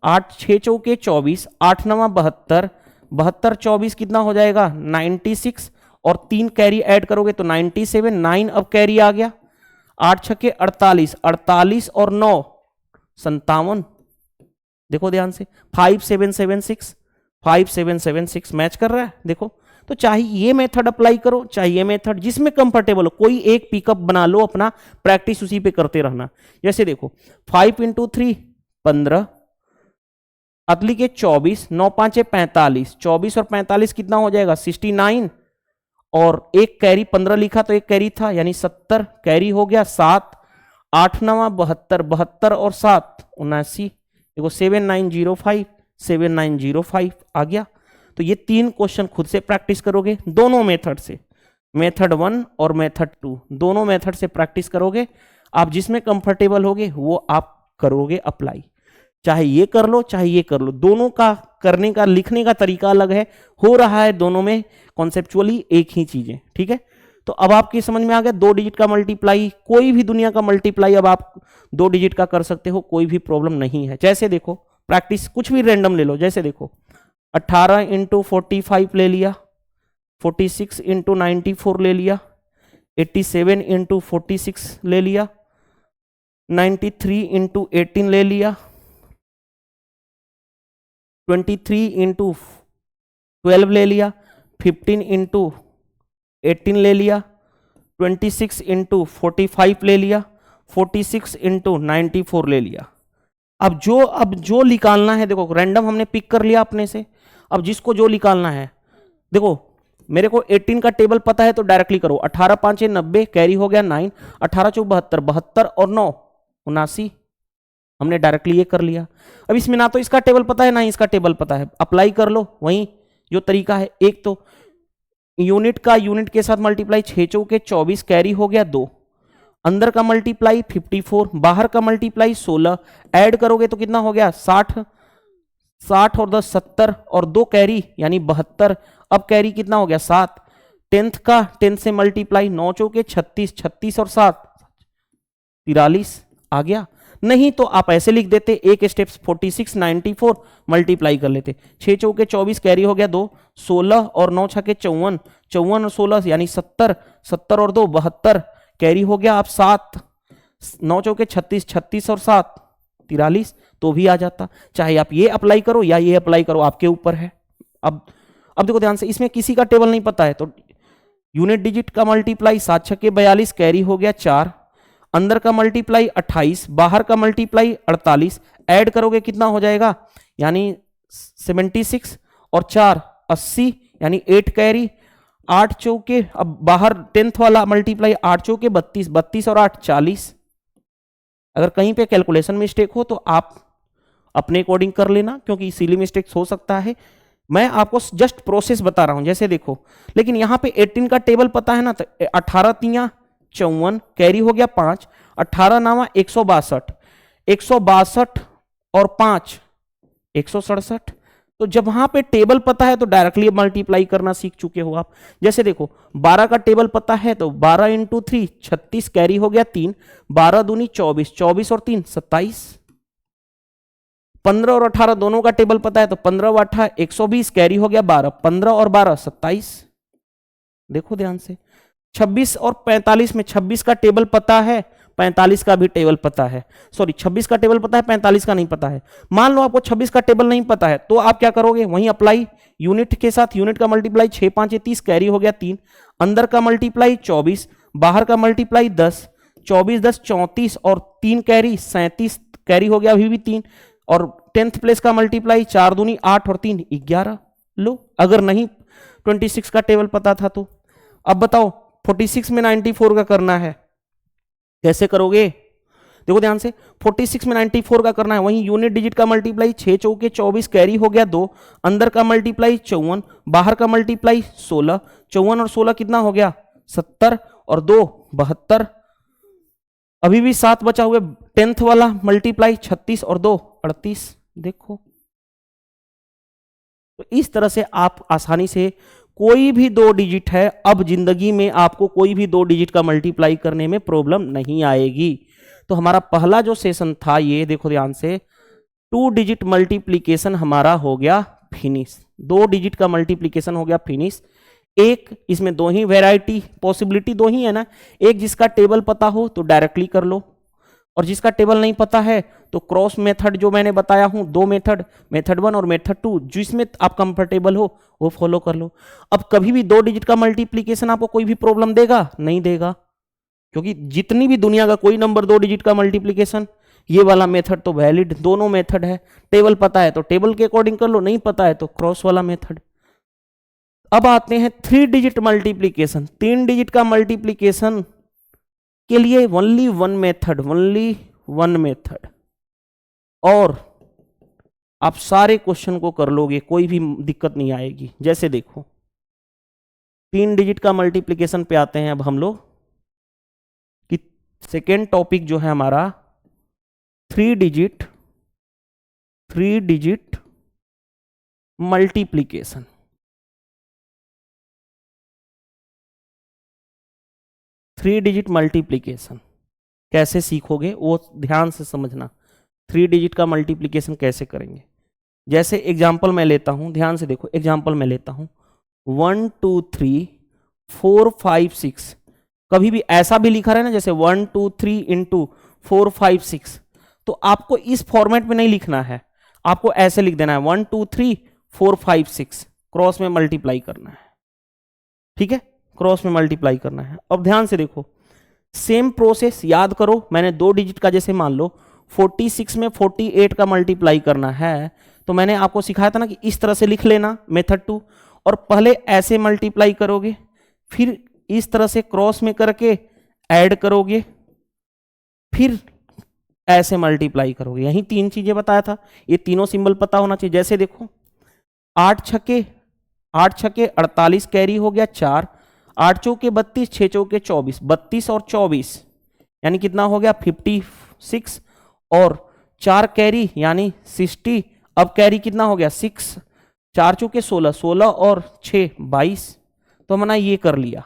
S1: 8 6 चौके 24, 8 9 72, 72 24 कितना हो जाएगा 96, और 3 कैरी ऐड करोगे तो 97, 9 अब कैरी आ गया, 8 छक्के 48, 48 और 9 57। देखो ध्यान से 5776, 5776 मैच कर रहा है। देखो तो चाहे ये मेथड अप्लाई करो चाहे ये मेथड, जिसमें कंफर्टेबल हो, कोई एक पिकअप बना लो अपना, प्रैक्टिस उसी पे करते रहना। जैसे देखो 5 इंटू 3 15, अगली के 24, 9 5 45, 24 और 45 कितना हो जाएगा 69, और एक कैरी 15 लिखा तो एक कैरी था यानी 70 कैरी हो गया 7, 8 9 72, 72 और 7 79, देखो 7905, 7905 आ गया। तो ये 3 क्वेश्चन खुद से प्रैक्टिस करोगे दोनों मेथड से, मेथड 1 और मेथड 2 दोनों मेथड से प्रैक्टिस करोगे, आप जिसमें कंफर्टेबल होगे वो आप करोगे अप्लाई, चाहे ये कर लो चाहे ये कर लो, दोनों का करने का लिखने का तरीका अलग है, हो रहा है दोनों में कॉन्सेप्चुअली एक ही चीजें, ठीक है। तो अब आपकी समझ में आ गया 2 डिजिट का मल्टीप्लाई, कोई भी दुनिया का मल्टीप्लाई अब आप 2 डिजिट का कर सकते हो, कोई भी प्रॉब्लम नहीं है। जैसे देखो प्रैक्टिस कुछ भी रैंडम ले लो, जैसे देखो 18 इंटू 45 ले लिया, 46 इंटू 94 ले लिया, 87 इंटू 46 ले लिया, 93 इंटू 18 ले लिया, 23 इंटू 12 ले लिया, 15 इंटू 18 ले लिया, 26 इंटू 45 ले लिया, 46 इंटू 94 ले लिया। अब जो निकालना है, देखो रैंडम हमने पिक कर लिया अपने से, अब जिसको जो निकालना है, देखो मेरे को 18 का टेबल पता है तो डायरेक्टली करो, 18 5 90 कैरी हो गया 9, 18 चौ 72, 72 और 9 79, हमने डायरेक्टली ये कर लिया। अब इसमें ना तो इसका टेबल पता है ना ही इसका टेबल पता है, अप्लाई कर लो वही जो तरीका है। एक तो यूनिट का यूनिट के साथ मल्टीप्लाई, 6 चौके 24, कैरी हो गया 2, अंदर का मल्टीप्लाई 54, बाहर का मल्टीप्लाई 16, ऐड करोगे तो कितना हो गया 60, 60 और 10 70 और 2 कैरी यानी 72। अब कैरी कितना हो गया 7, टेंथ का 10 से मल्टीप्लाई, 9 चौके 36, 36 और 7 43 आ गया। नहीं तो आप ऐसे लिख देते, एक स्टेप 46 94 मल्टीप्लाई कर लेते, 6 चौके 24 कैरी हो गया 2, 16 और 9 छके 54, 54 और 16 यानी 70, 70 और 2 72, कैरी हो गया आप 7, 9 चौके 36, 36 और 7 43, तो भी आ जाता। चाहे आप ये अप्लाई करो या ये अप्लाई करो, आपके ऊपर है। अब देखो ध्यान से, इसमें किसी का टेबल नहीं पता है तो यूनिट डिजिट का मल्टीप्लाई 7 छके 42, कैरी हो गया 4, अंदर का मल्टीप्लाई 28, बाहर का मल्टीप्लाई 48, ऐड करोगे कितना हो जाएगा यानी 76 और 4 80 यानी 8 कैरी, 8 चौके, अब बाहर 10th वाला मल्टीप्लाई 8 चौके 32, 32 और 8 40। अगर कहीं पे कैलकुलेशन मिस्टेक हो तो आप अपने अकॉर्डिंग कर लेना, क्योंकि सिली मिस्टेक्स हो सकता है। मैं आपको जस्ट प्रोसेस बता रहा हूं, जैसे देखो। लेकिन यहां पे 18 का टेबल पता है ना, तो 18 तियां 54, कैरी हो गया 5, 18 नामा 162, 162 और 5 167। तो जब वहां पे टेबल पता है तो डायरेक्टली मल्टीप्लाई करना सीख चुके हो आप। जैसे देखो 12 का टेबल पता है तो 12 इंटू 3 36, कैरी हो गया 3, 12 दूनी 24, 24 और 3 27, 15 और 18 दोनों का टेबल पता है तो 15 और 18 120, कैरी हो गया 12, 15 और 12 27। देखो ध्यान से, 26 और 45 में 26 का टेबल पता है, 45 का भी टेबल पता है। सॉरी, 26 का टेबल पता है, 45 का नहीं पता है। मान लो आपको 26 का टेबल नहीं पता है तो आप क्या करोगे, वहीं अप्लाई, यूनिट के साथ यूनिट का मल्टीप्लाई 6 5 30, कैरी हो गया 3, अंदर का मल्टीप्लाई 24, बाहर का मल्टीप्लाई 10, 24 10 34 और 3 कैरी 37, कैरी हो गया अभी भी 3, और 10th प्लेस का मल्टीप्लाई 4 दूनी 8 और 3 11। लो, अगर नहीं 26 का टेबल पता था तो। अब बताओ 46 में 94 का करना है, कैसे करोगे? देखो ध्यान से, 46 में 94 का करना है, वहीं यूनिट डिजिट का मल्टीप्लाई 6 चौके 24, कैरी हो गया 2, अंदर का मल्टीप्लाई 54, बाहर का मल्टीप्लाई 16, 54 और 16 कितना हो गया 70 और 2 72, अभी भी 7 बचा हुए, 10th वाला मल्टीप्लाई 36 और 2 38। देखो, तो इस तरह से आप आसानी से कोई भी 2 डिजिट है, अब जिंदगी में आपको कोई भी 2 डिजिट का मल्टीप्लाई करने में प्रॉब्लम नहीं आएगी। तो हमारा पहला जो सेशन था, ये देखो ध्यान से, 2 डिजिट मल्टीप्लीकेशन हमारा हो गया फिनिश। 2 डिजिट का मल्टीप्लीकेशन हो गया फिनिश। एक इसमें 2 ही वेराइटी पॉसिबिलिटी 2 ही है ना, एक जिसका टेबल पता हो तो डायरेक्टली कर लो, और जिसका टेबल नहीं पता है तो क्रॉस मेथड जो मैंने बताया हूं, 2 मेथड, मेथड 1 और मेथड 2, जिसमें आप कंफर्टेबल हो वो फॉलो कर लो। अब कभी भी 2 डिजिट का मल्टीप्लीकेशन आपको कोई भी प्रॉब्लम देगा? नहीं देगा, क्योंकि जितनी भी दुनिया का कोई नंबर 2 डिजिट का मल्टीप्लीकेशन, ये वाला मेथड तो वैलिड, दोनों मेथड है। टेबल पता है तो टेबल के अकॉर्डिंग कर लो, नहीं पता है तो क्रॉस वाला मेथड। अब आते हैं 3 डिजिट मल्टीप्लीकेशन। 3 डिजिट का मल्टीप्लीकेशन के लिए ओनली वन मेथड, और आप सारे क्वेश्चन को कर लोगे, कोई भी दिक्कत नहीं आएगी। जैसे देखो, 3 डिजिट का मल्टीप्लीकेशन पे आते हैं अब हम लोग, कि सेकेंड टॉपिक जो है हमारा 3 डिजिट मल्टीप्लीकेशन। 3 डिजिट मल्टीप्लीकेशन कैसे सीखोगे वो ध्यान से समझना। 3 डिजिट का मल्टीप्लीकेशन कैसे करेंगे, जैसे एग्जांपल मैं लेता हूं, ध्यान से देखो, एग्जांपल मैं लेता हूं 1 2 3 4 5 6। कभी भी ऐसा भी लिखा रहे ना, जैसे 1 2 3 इंटू 4 5 6, तो आपको इस फॉर्मेट में नहीं लिखना है, आपको ऐसे लिख देना है 1 2 3 4 5 6, क्रॉस में मल्टीप्लाई करना है। ठीक है, क्रॉस में मल्टीप्लाई करना है। अब ध्यान से देखो, सेम प्रोसेस याद करो, मैंने 2 डिजिट का, जैसे मान लो 46 में 48 का मल्टीप्लाई करना है, तो मैंने आपको सिखाया था ना कि इस तरह से लिख लेना मेथड 2, और पहले ऐसे मल्टीप्लाई करोगे, फिर इस तरह से क्रॉस में करके ऐड करोगे, फिर ऐसे मल्टीप्लाई करोगे। यही 3 चीजें बताया था, ये तीनों सिंबल पता होना चाहिए। जैसे देखो 8 छक्के 8 छके 48 कैरी हो गया 4, 8 चौके 32, 6 चौके 24, 32 और 24 यानी कितना हो गया 56 और 4 कैरी यानी 60। अब कैरी कितना हो गया 6, 4 चौके 16, 16 और 6 22। तो हमने ये कर लिया।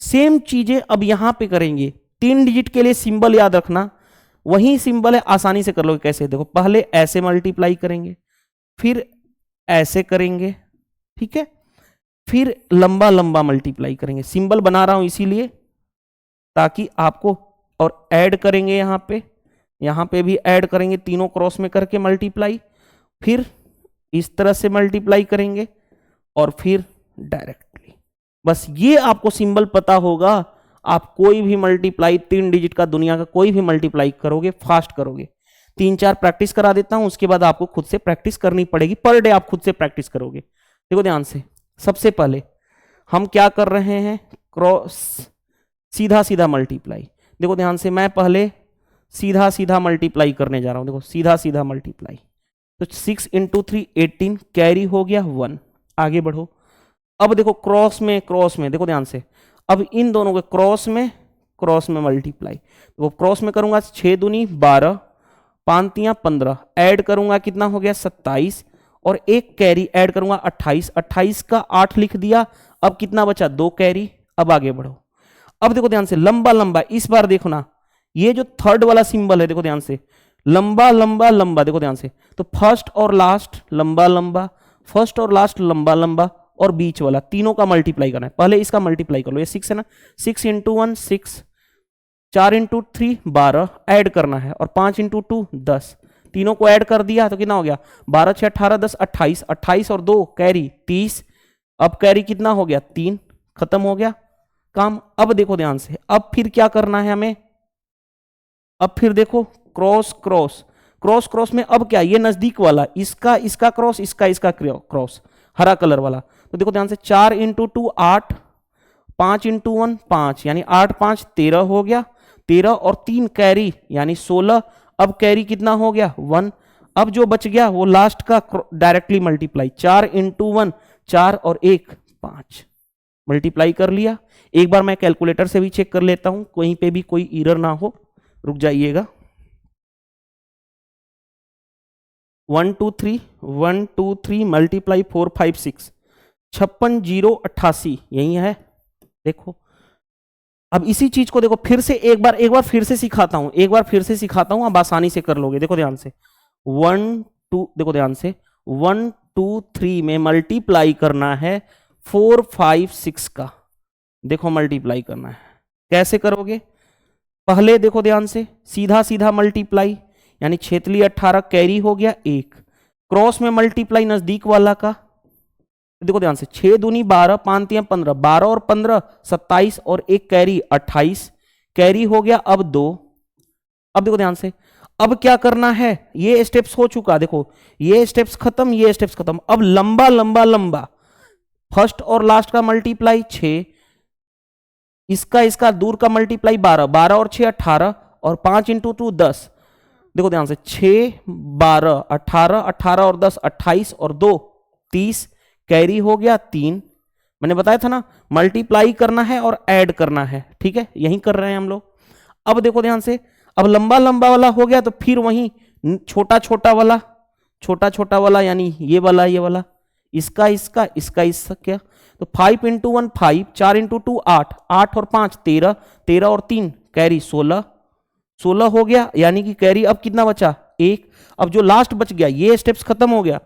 S1: सेम चीजें अब यहां पे करेंगे। 3 डिजिट के लिए सिंबल याद रखना, वही सिंबल है, आसानी से कर लोगे। कैसे? देखो, पहले ऐसे मल्टीप्लाई करेंगे, फिर ऐसे करेंगे, ठीक है, फिर लंबा लंबा मल्टीप्लाई करेंगे। सिंबल बना रहा हूं इसीलिए ताकि आपको, और ऐड करेंगे यहां पे भी ऐड करेंगे, तीनों क्रॉस में करके मल्टीप्लाई, फिर इस तरह से मल्टीप्लाई करेंगे और फिर डायरेक्टली। बस ये आपको सिंबल पता होगा, आप कोई भी मल्टीप्लाई 3 डिजिट का, दुनिया का कोई भी मल्टीप्लाई करोगे, फास्ट करोगे। 3-4 प्रैक्टिस करा देता हूं, उसके बाद आपको खुद से प्रैक्टिस करनी पड़ेगी। पर डे आप खुद से प्रैक्टिस करोगे। देखो ध्यान से, सबसे पहले हम क्या कर रहे हैं, क्रॉस सीधा सीधा मल्टीप्लाई। देखो ध्यान से, मैं पहले सीधा सीधा मल्टीप्लाई करने जा रहा हूं। देखो सीधा सीधा मल्टीप्लाई, तो 6 × 3 18, कैरी हो गया 1। आगे बढ़ो। अब देखो क्रॉस में देखो ध्यान से, अब इन दोनों के क्रॉस में मल्टीप्लाई। तो क्रॉस में करूंगा 6 दूनी 12, 5 तियां 15, ऐड करूंगा कितना हो गया 27 और एक कैरी ऐड करूंगा 28, 28 का 8 लिख दिया। अब कितना बचा 2 कैरी। अब आगे बढ़ो। अब देखो ध्यान से, लंबा लंबा, इस बार देखो ना, ये जो थर्ड वाला सिंबल है, देखो ध्यान से, लंबा लंबा लंबा। देखो ध्यान से, तो फर्स्ट और लास्ट लंबा लंबा, फर्स्ट और लास्ट लंबा लंबा, और बीच वाला तीनों का मल्टीप्लाई करना है। पहले इसका मल्टीप्लाई कर लो, ये 6 है ना, 6 × 1 6, 4 × 3 12, ऐड करना है, और 5 × 2 10। तीनों को ऐड कर दिया तो कितना हो गया 12 6 18 10 28, 28 और 2 कैरी 30। अब कैरी कितना हो गया 3, खत्म हो गया काम। अब देखो ध्यान से, अब फिर क्या करना है हमें, अब फिर देखो क्रॉस क्रॉस क्रॉस क्रॉस में, अब क्या, ये नजदीक वाला, इसका क्रॉस, इसका क्रॉस, हरा कलर वाला। तो देखो ध्यान से, 4 × 2 8, 5 × 1 5, यानी 8 5 13 हो गया, 13 और 3 कैरी यानी 16। अब कैरी कितना हो गया 1। अब जो बच गया वो लास्ट का डायरेक्टली मल्टीप्लाई, 4 × 1 4 और 1 5, मल्टीप्लाई कर लिया। एक बार मैं कैलकुलेटर से भी चेक कर लेता हूं, कहीं पे भी कोई एरर ना हो, रुक जाइएगा। 1 2 3 1 2 3 मल्टीप्लाई 4 5 6, 56 0 88, यही है। देखो अब इसी चीज को देखो फिर से एक बार फिर से सिखाता हूं, आप आसानी से कर लोगे। देखो ध्यान से, 1 2, देखो ध्यान से, 1 2 3 में मल्टीप्लाई करना है 4 5 6 का। देखो मल्टीप्लाई करना है, कैसे करोगे, पहले देखो ध्यान से, सीधा सीधा मल्टीप्लाई, यानी 6 18 कैरी हो गया 1, क्रॉस में मल्टीप्लाई नजदीक वाला का। देखो ध्यान से, 6 दूनी 12, 5 तियां 15, 12 और 15 27 और एक कैरी 28, कैरी हो गया अब 2। अब देखो ध्यान से, अब क्या करना है, ये स्टेप्स हो चुका, देखो ये स्टेप्स खत्म, ये स्टेप्स खत्म। अब लंबा लंबा लंबा, फर्स्ट और लास्ट का मल्टीप्लाई 6, इसका दूर का मल्टीप्लाई 12, 12 और 6 18, और 5 × 2 10। देखो ध्यान से, 6 12 18, 18 और 10 28 और 2 30, कैरी हो गया 3। मैंने बताया था ना, मल्टीप्लाई करना है और ऐड करना है, ठीक है, यही कर रहे हैं हम लोग। अब देखो ध्यान से, अब लंबा लंबा वाला हो गया, तो फिर वही छोटा छोटा वाला यानी ये वाला, इसका क्या, तो 5 × 1 5, 4 × 2 8, 8 और 5 13, 13 और 3 कैरी 16, 16 हो गया, यानी कि कैरी अब कितना बचा 1। अब जो लास्ट बच गया, ये स्टेप्स खत्म हो गया।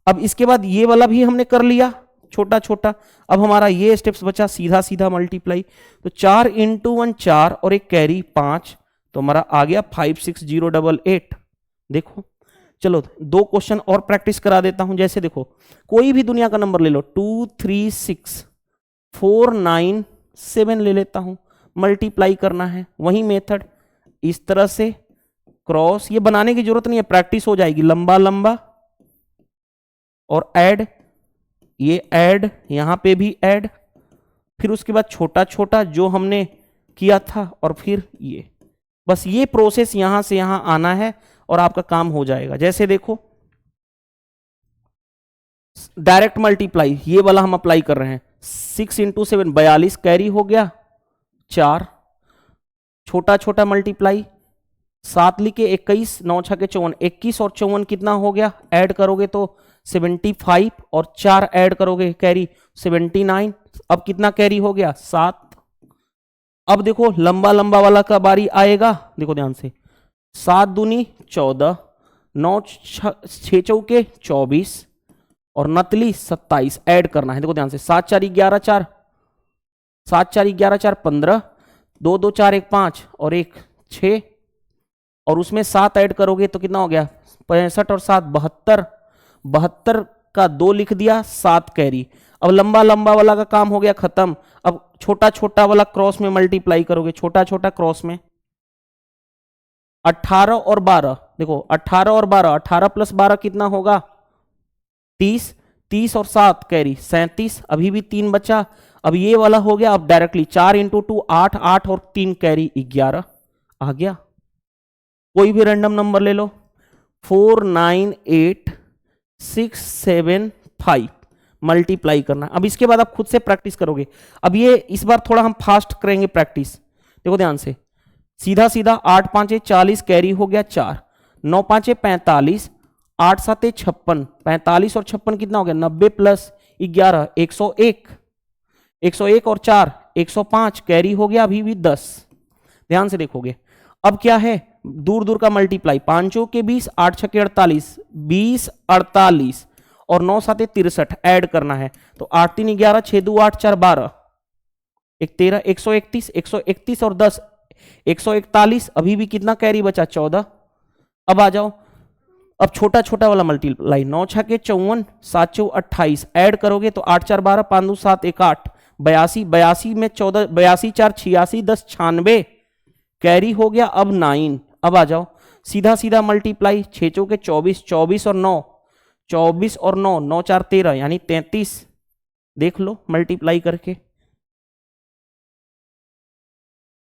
S1: अब इसके बाद ये वाला भी हमने कर लिया छोटा छोटा, अब हमारा ये स्टेप्स बचा सीधा सीधा मल्टीप्लाई। तो 4 × 1 4 और एक कैरी 5, तो हमारा आ गया 5 6 0 8 8। देखो चलो 2 क्वेश्चन और प्रैक्टिस करा देता हूं। जैसे देखो, कोई भी दुनिया का नंबर ले लो, 2 3 6 4 9 7 ले लेता हूं, मल्टीप्लाई करना है, वही मेथड, इस तरह से क्रॉस, ये बनाने की जरूरत नहीं है, प्रैक्टिस हो जाएगी। लंबा लंबा और ऐड, ये ऐड, यहां पे भी ऐड, फिर उसके बाद छोटा छोटा जो हमने किया था, और फिर ये, बस ये प्रोसेस यहां से यहां आना है और आपका काम हो जाएगा। जैसे देखो डायरेक्ट मल्टीप्लाई ये वाला हम अप्लाई कर रहे हैं। 6 इंटू 7 42 कैरी हो गया 4, छोटा छोटा मल्टीप्लाई 7 लिखे 21, 9 छके 54, 21 और 54 कितना हो गया, ऐड करोगे तो 75 और 4 ऐड करोगे कैरी 79। अब कितना कैरी हो गया 7। अब देखो लंबा लंबा वाला का बारी आएगा, देखो ध्यान से 7 दूनी 14, 9 6 चौके 24 और नतली 27 ऐड करना है। देखो ध्यान से 7 4 11 4, 7 4 11 4 15, 2 2 4 1 5 और 1 6 और उसमें 7 ऐड करोगे तो कितना हो गया 65 और 7 72, 72 का 2 लिख दिया 7 कैरी। अब लंबा लंबा वाला का काम हो गया खत्म। अब छोटा छोटा वाला क्रॉस में मल्टीप्लाई करोगे, छोटा छोटा क्रॉस में 18 और 12, देखो 18 और 12, 18 प्लस 12 कितना होगा 30, 30 और 7 कैरी 37, अभी भी 3 बचा। अब ये वाला हो गया, अब डायरेक्टली 4 इंटू 2 8, 8 और 3 कैरी 11 आ गया। कोई भी रैंडम नंबर ले लो 4 9 8 6 7 5 मल्टीप्लाई करना। अब इसके बाद आप खुद से प्रैक्टिस करोगे। अब ये इस बार थोड़ा हम फास्ट करेंगे प्रैक्टिस, देखो ध्यान से सीधा सीधा 8 5 40 कैरी हो गया 4, 9 5 45, 8 7 56, 45 और 56 कितना हो गया 90 प्लस 11 101, 101 और 4 105 कैरी हो गया अभी भी 10। ध्यान से देखोगे अब क्या है दूर दूर का मल्टीप्लाई 5 के 20, 8 6 48, 20 48 और 9 7 63 ऐड करना है तो 8 3 11, 6 2 8 4 12, 1 13, 131, 131 और 10 141, अभी भी कितना कैरी बचा 14। अब आ जाओ, अब छोटा छोटा वाला मल्टीप्लाई 9 6 54, 7 4 28 ऐड करोगे तो 8 4 12, 5 2 7 1 8, 82, 82 में 14, 82 4 86, 10 96 कैरी हो गया अब 9। अब आ जाओ सीधा सीधा मल्टीप्लाई 6 चौके 24, 24 और 9, 24 और 9, 9 4 13 यानी 33, देख लो मल्टीप्लाई करके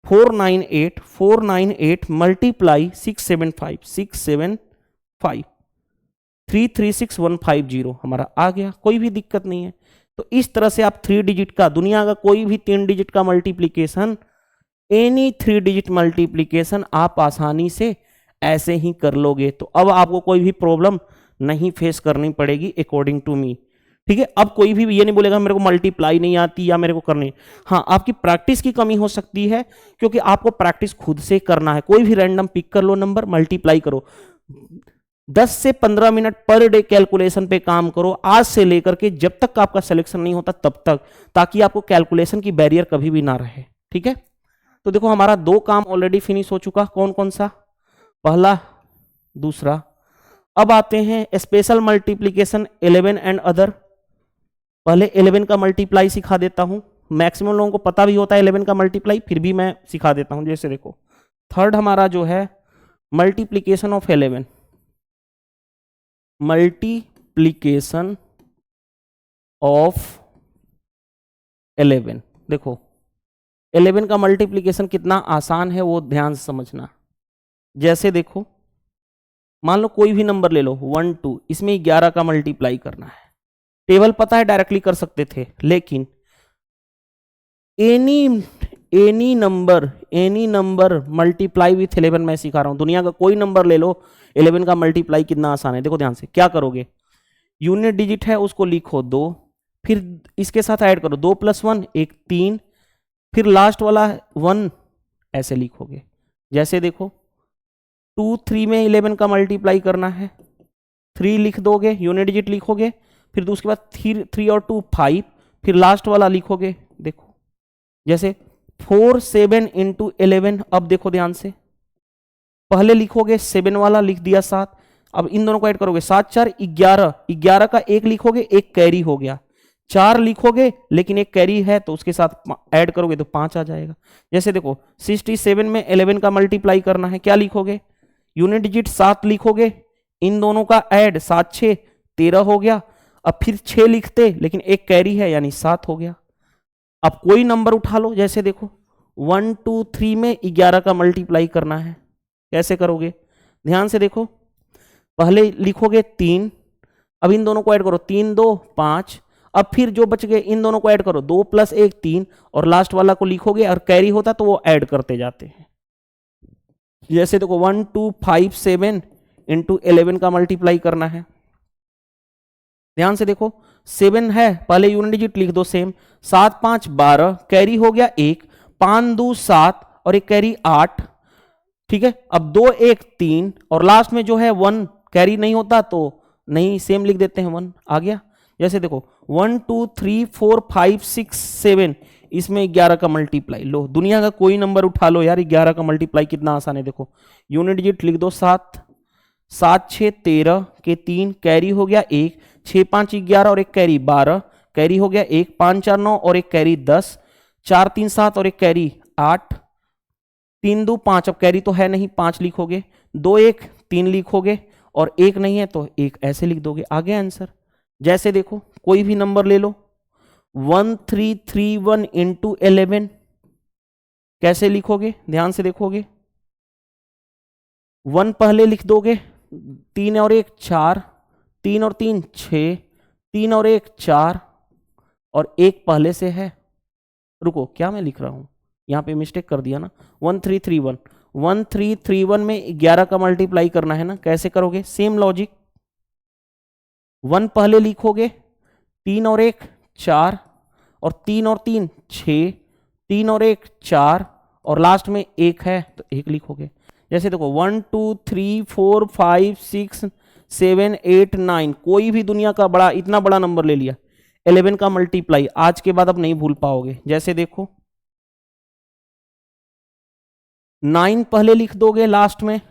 S1: 498 मल्टीप्लाई 675, 675 336150 हमारा आ गया, कोई भी दिक्कत नहीं है। तो इस तरह से आप 3 डिजिट का दुनिया का कोई भी 3 डिजिट का मल्टीप्लीकेशन, एनी 3 डिजिट मल्टीप्लीकेशन आप आसानी से ऐसे ही कर लोगे। तो अब आपको कोई भी प्रॉब्लम नहीं फेस करनी पड़ेगी अकॉर्डिंग टू मी, ठीक है। अब कोई भी ये नहीं बोलेगा मेरे को मल्टीप्लाई नहीं आती या मेरे को करनी, हाँ आपकी प्रैक्टिस की कमी हो सकती है क्योंकि आपको प्रैक्टिस खुद से करना है। कोई भी रैंडम पिक कर लो नंबर, मल्टीप्लाई करो, 10 से 15 मिनट पर डे कैलकुलेशन पे काम करो आज से लेकर के जब तक आपका सिलेक्शन नहीं होता तब तक, ताकि आपको कैलकुलेशन की बैरियर कभी भी ना रहे, ठीक है। तो देखो हमारा 2 काम ऑलरेडी फिनिश हो चुका, कौन कौन सा, पहला दूसरा। अब आते हैं स्पेशल मल्टीप्लीकेशन 11 एंड अदर। पहले 11 का मल्टीप्लाई सिखा देता हूं, मैक्सिमम लोगों को पता भी होता है 11 का मल्टीप्लाई, फिर भी मैं सिखा देता हूं। जैसे देखो थर्ड हमारा जो है मल्टीप्लीकेशन ऑफ 11, मल्टीप्लीकेशन ऑफ 11, देखो 11 का मल्टीप्लीकेशन कितना आसान है वो ध्यान से समझना। जैसे देखो मान लो कोई भी नंबर ले लो 1 2, इसमें 11 का मल्टीप्लाई करना है, टेबल पता है डायरेक्टली कर सकते थे, लेकिन एनी नंबर मल्टीप्लाई विथ 11 मैं सिखा रहा हूं। दुनिया का कोई नंबर ले लो 11 का मल्टीप्लाई कितना आसान है। देखो ध्यान से क्या करोगे, यूनिट डिजिट है उसको लिखो 2, फिर इसके साथ ऐड करो 2 + 1 1 3, फिर लास्ट वाला 1 ऐसे लिखोगे। जैसे देखो 2 3 में 11 का मल्टीप्लाई करना है, 3 लिख दोगे, यूनिट डिजिट लिखोगे, फिर उसके बाद 3 और 2 5, फिर लास्ट वाला लिखोगे। देखो जैसे 4 7 इंटू 11, अब देखो ध्यान से पहले लिखोगे 7 वाला लिख दिया 7, अब इन दोनों को ऐड करोगे 7 4 11, 11 का 1 लिखोगे, 1 कैरी हो गया, 4 लिखोगे लेकिन 1 कैरी है तो उसके साथ ऐड करोगे तो 5 आ जाएगा। जैसे देखो 67 में 11 का मल्टीप्लाई करना है, क्या लिखोगे, यूनिट डिजिट 7 लिखोगे, इन दोनों का ऐड 7 6 13 हो गया, अब फिर 6 लिखते लेकिन 1 कैरी है यानी 7 हो गया। अब कोई नंबर उठा लो, जैसे देखो 1 2 3 में 11 का मल्टीप्लाई करना है, कैसे करोगे, ध्यान से देखो पहले लिखोगे 3, अब इन दोनों को ऐड करो, 3 2 5। अब फिर जो बच गए इन दोनों को ऐड करो, 2 + 1 3, और लास्ट वाला को लिखोगे, और कैरी होता तो वो ऐड करते जाते हैं। जैसे देखो 1 2 5 7 इंटू 11 का मल्टीप्लाई करना है। ध्यान से देखो 7 है, पहले यूनिट डिजिट लिख दो सेम, 7 5 12, कैरी हो गया 1, 5 2 7 और एक कैरी 8। ठीक है, अब 2 1 3 और लास्ट में जो है 1 कैरी नहीं होता तो नहीं, सेम लिख देते हैं 1 आ गया। जैसे देखो 1 2 3 4 5 6 7, इसमें 11 का मल्टीप्लाई, लो दुनिया का कोई नंबर उठा लो यार, 11 का मल्टीप्लाई कितना आसान है। देखो यूनिट डिजिट लिख दो 7, 7 6 13 के 3, कैरी हो गया 1, 6 5 11 और एक कैरी 12, कैरी हो गया 1, 5 4 9 और एक कैरी 10, 4 3 7 और एक कैरी 8, 3 2 5, अब कैरी तो है नहीं 5 लिखोगे, 2 1 3 लिखोगे और 1 नहीं है तो 1 ऐसे लिख दोगे, आ गया आंसर। जैसे देखो कोई भी नंबर ले लो, 1331 इंटू 11 कैसे लिखोगे, ध्यान से देखोगे, 1 पहले लिख दोगे, 3 और 1 4, 3 और 3 6, 3 और 1 4 और 1 पहले से है। रुको क्या मैं लिख रहा हूं, यहां पे मिस्टेक कर दिया ना, 1331 में 11 का मल्टीप्लाई करना है ना, कैसे करोगे, सेम लॉजिक, 1 पहले लिखोगे, 3 और 1 4 और 3 और 3 6, 3 और 1 4 और लास्ट में 1 है तो 1 लिखोगे। जैसे देखो 1 2 3 4 5 6 7 8 9, कोई भी दुनिया का बड़ा, इतना बड़ा नंबर ले लिया, 11 का मल्टीप्लाई आज के बाद अब नहीं भूल पाओगे। जैसे देखो 9 पहले लिख दोगे लास्ट में,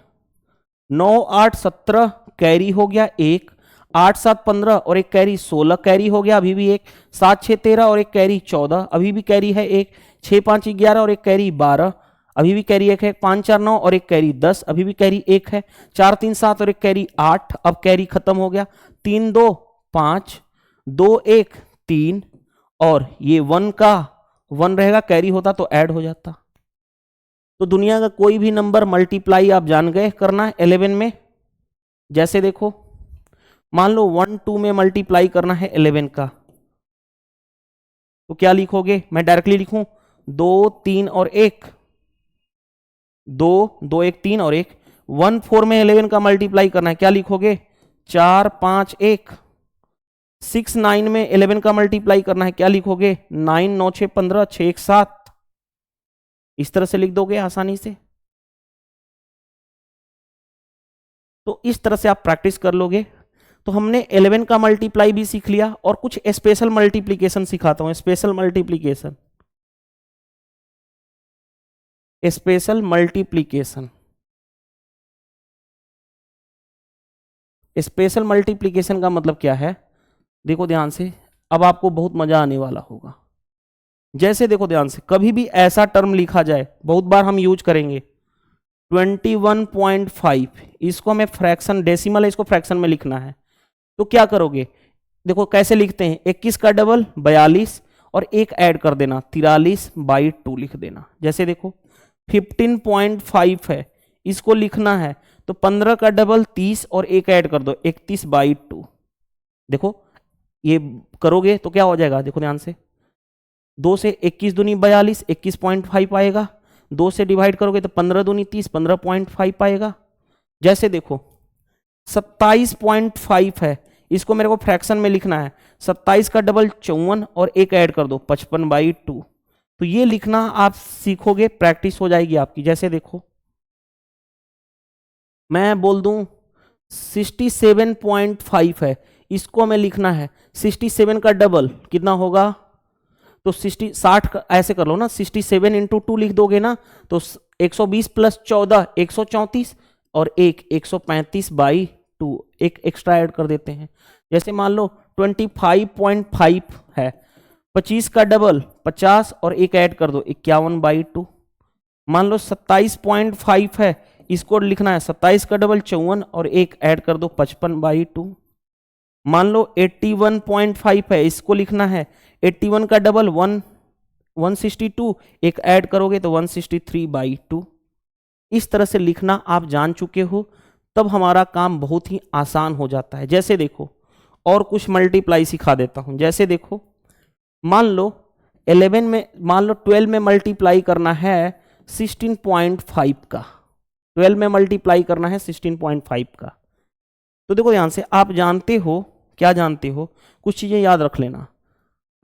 S1: 9 8 17 कैरी हो गया 1, 8 7 15 और एक कैरी 16, कैरी हो गया अभी भी 1, 7 6 13 और एक कैरी 14, अभी भी कैरी है 1, 6 5 11 और एक कैरी 12, अभी भी कैरी 1 है, 5 4 9 और एक कैरी 10, अभी भी कैरी 1 है, 4 3 7 और एक कैरी 8, अब कैरी खत्म हो गया, 3 2 5 2 1 3 और ये 1 का 1 रहेगा, कैरी होता तो ऐड हो जाता। तो दुनिया का कोई भी नंबर मल्टीप्लाई आप जान गए करना है 11 में। जैसे देखो मान लो 1 2 में मल्टीप्लाई करना है 11 का, तो क्या लिखोगे, मैं डायरेक्टली लिखूं 2 3 और 1, 2 2 1 3 और 1, 1 4 में 11 का मल्टीप्लाई करना है, क्या लिखोगे 4 5 1, 6 9 में 11 का मल्टीप्लाई करना है, क्या लिखोगे 9 9 6 15 6 1 7, इस तरह से लिख दोगे आसानी से। तो इस तरह से आप प्रैक्टिस कर लोगे। तो हमने 11 का मल्टीप्लाई भी सीख लिया और कुछ स्पेशल मल्टीप्लिकेशन सिखाता हूं, special multiplication, special multiplication. Special multiplication का मतलब क्या है, देखो ध्यान से, अब आपको बहुत मजा आने वाला होगा। जैसे देखो ध्यान से, कभी भी ऐसा टर्म लिखा जाए, बहुत बार हम यूज करेंगे 21.5, इसको हमें फ्रैक्शन, डेसिमल है, इसको फ्रैक्शन में लिखना है, तो क्या करोगे, देखो कैसे लिखते हैं, 21 का डबल 42 और एक ऐड कर देना 43/2 लिख देना। जैसे देखो 15.5 है, इसको लिखना है तो 15 का डबल 30 और एक ऐड कर दो 31/2। देखो ये करोगे तो क्या हो जाएगा, देखो ध्यान से, 2 से 21 दूनी 42, 21.5 आएगा, 2 से डिवाइड करोगे तो 15 दूनी 30, 15.5 आएगा। जैसे देखो 27.5 है, इसको मेरे को फ्रैक्शन में लिखना है, 27 का डबल 54 और एक ऐड कर दो 55/2, तो ये लिखना आप सीखोगे, प्रैक्टिस हो जाएगी आपकी। जैसे देखो मैं बोल दूं 67.5 है, इसको हमें लिखना है 67 का डबल कितना होगा, तो 60 ऐसे कर लो ना, 67 इंटू 2 लिख दोगे ना, तो 120 + 14 134 और 135/2, एक एक्स्ट्रा ऐड कर देते हैं। जैसे मान लो 25.5 है, 25 का डबल 50 और एक ऐड कर दो 51/2। मान लो 27.5 है, इसको लिखना है 27 का डबल 54 और एक ऐड कर दो 55/2। मान लो 81.5 है, इसको लिखना है 81 का डबल 162, एक ऐड करोगे तो 163/2। इस तरह से लिखना आप जान चुके हो, तब हमारा काम बहुत ही आसान हो जाता है। जैसे देखो और कुछ मल्टीप्लाई सिखा देता हूं। जैसे देखो, मान लो 11 में, मान लो 12 में मल्टीप्लाई करना है 16.5 का, 12 में मल्टीप्लाई करना है 16.5 का। तो देखो ध्यान से, आप जानते हो, क्या जानते हो, कुछ चीजें याद रख लेना।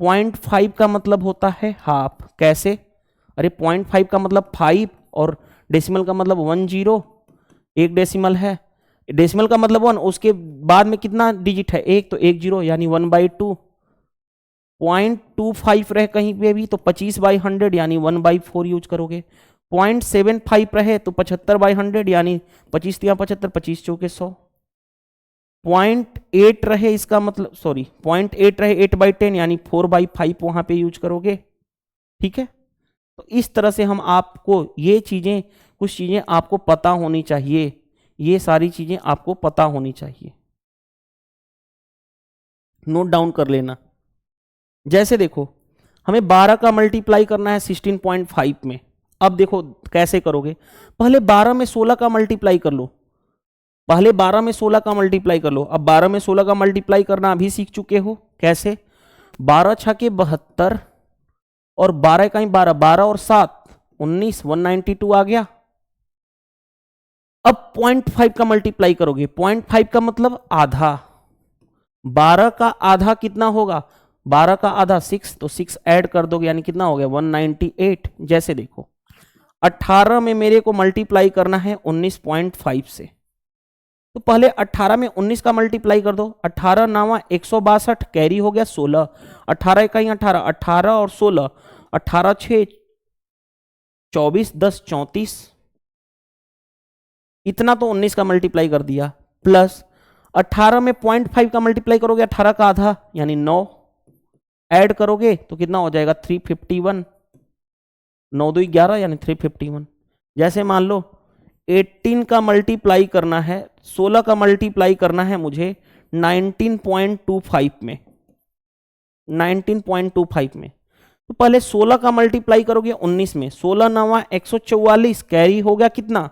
S1: 0.5 का मतलब होता है हाफ। कैसे? अरे 0.5 का मतलब 5 और डेसिमल का मतलब 10, एक डेसिमल है, डेसिमल का मतलब 1, उसके बाद में कितना डिजिट है? एक, तो 1 0 यानी 1/2। 0.25 रहे कहीं पे भी तो 25/100 यानी 1/4 यूज करोगे। 0.75 रहे तो 75/100 यानी 25 या 75, 25 चौके 100। 0.8 रहे, इसका मतलब, सॉरी 0.8 रहे 8/10 यानी 4/5 वहां पे यूज करोगे। ठीक है, तो इस तरह से हम आपको ये चीजें, कुछ चीजें आपको पता होनी चाहिए, ये सारी चीजें आपको पता होनी चाहिए, नोट डाउन कर लेना। जैसे देखो, हमें 12 का मल्टीप्लाई करना है 16.5 में। अब देखो कैसे करोगे, पहले 12 में 16 का मल्टीप्लाई कर लो, पहले 12 में 16 का मल्टीप्लाई कर लो। अब 12 में 16 का मल्टीप्लाई करना अभी सीख चुके हो। कैसे? 12 छके 72 और 12 का 12, 12 और 7 19, 192 आ गया। अब 0.5 का मल्टीप्लाई करोगे, 0.5 का मतलब आधा, 12 का आधा कितना होगा? 12 का आधा 6, तो 6 ऐड कर दोगे यानी कितना हो गया? 198। जैसे देखो, 18 में मेरे को मल्टीप्लाई करना है 19.5 से, तो पहले 18 में 19 का मल्टीप्लाई कर दो। 18 नावा 162, कैरी हो गया 16, 18 कहीं 18, 18 और 16, 18 6 24, 10 34, इतना तो 19 का मल्टीप्लाई कर दिया। प्लस 18 में 0.5 का मल्टीप्लाई करोगे, 18 का आधा यानी 9, ऐड करोगे तो कितना हो जाएगा? 351, 9 2 11 यानी 351। जैसे मान लो 18 का मल्टीप्लाई करना है, 16 का मल्टीप्लाई करना है मुझे 19.25 में, 19.25 में, तो पहले 16 का मल्टीप्लाई करोगे 19 में, 16 9 144, कैरी हो गया कितना?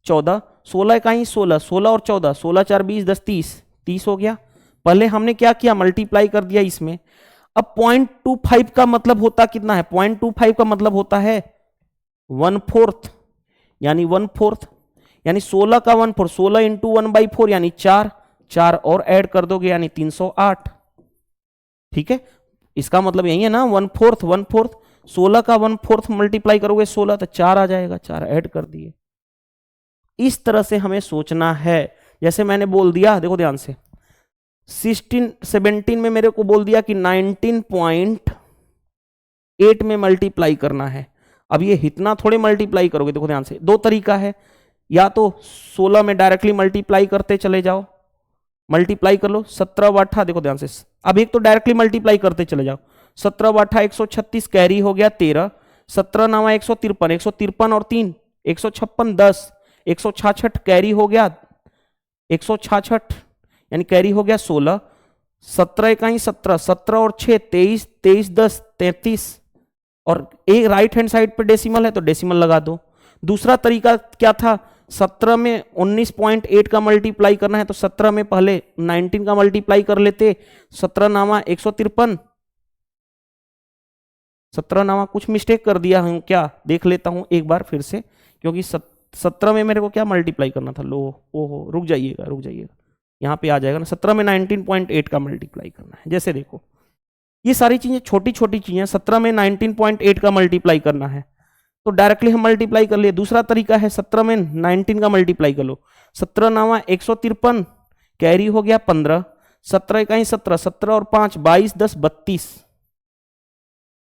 S1: 14, 16 का ही 16, 16 और 14, 16 4 20 10 30, 30 हो गया। पहले हमने क्या किया? मल्टीप्लाई कर दिया इसमें। अब 0.25 का मतलब होता कितना है? 0.25 का मतलब होता है 1/4, यानी 1/4 यानी 16 का 1/4, 16 इंटू 1/4 यानी 4, 4 और ऐड कर दोगे यानी 308। ठीक है, इसका मतलब यही है ना, 1/4, 1/4, 16 का 1/4 मल्टीप्लाई करोगे 16 तो 4 आ जाएगा, 4 ऐड कर दिए। इस तरह से हमें सोचना है। जैसे मैंने बोल दिया, देखो ध्यान से, 17 में मेरे को बोल दिया कि 19.8 में मल्टीप्लाई करना है। अब ये इतना थोड़े मल्टीप्लाई करोगे, देखो ध्यान से, दो तरीका है, या तो 16 में डायरेक्टली मल्टीप्लाई करते चले जाओ, मल्टीप्लाई कर लो 17 वाठा, देखो ध्यान से, अब एक तो डायरेक्टली मल्टीप्लाई करते चले जाओ, 17 वाठा 136, कैरी हो गया 13, 17 9 153, 153 और 3 156, 10 166, कैरी हो गया 166 यानी कैरी हो गया 16, 17 का ही 17, 17 और 6 23, 23 10 33, और एक राइट हैंड साइड पे डेसिमल है तो डेसिमल लगा दो। दूसरा तरीका क्या था? 17 में 19.8 का मल्टीप्लाई करना है तो 17 में पहले 19 का मल्टीप्लाई कर लेते, 17 नामा 153, 17 नामा कुछ मिस्टेक कर दिया हूं क्या, देख लेता हूं एक बार फिर से, क्योंकि 17 में मेरे को क्या मल्टीप्लाई करना था, लो ओहो, रुक जाइएगा रुक जाइएगा, यहाँ पे आ जाएगा ना, 17 में 19.8 का मल्टीप्लाई करना है। जैसे देखो, ये सारी चीजें छोटी छोटी चीजें, 17 में 19.8 का मल्टीप्लाई करना है तो डायरेक्टली हम मल्टीप्लाई कर लिए। दूसरा तरीका है 17 में 19 का मल्टीप्लाई कर लो, 17 नामा 153, कैरी हो गया 15, 17 का ही 17, 17 और 5 22 10 32,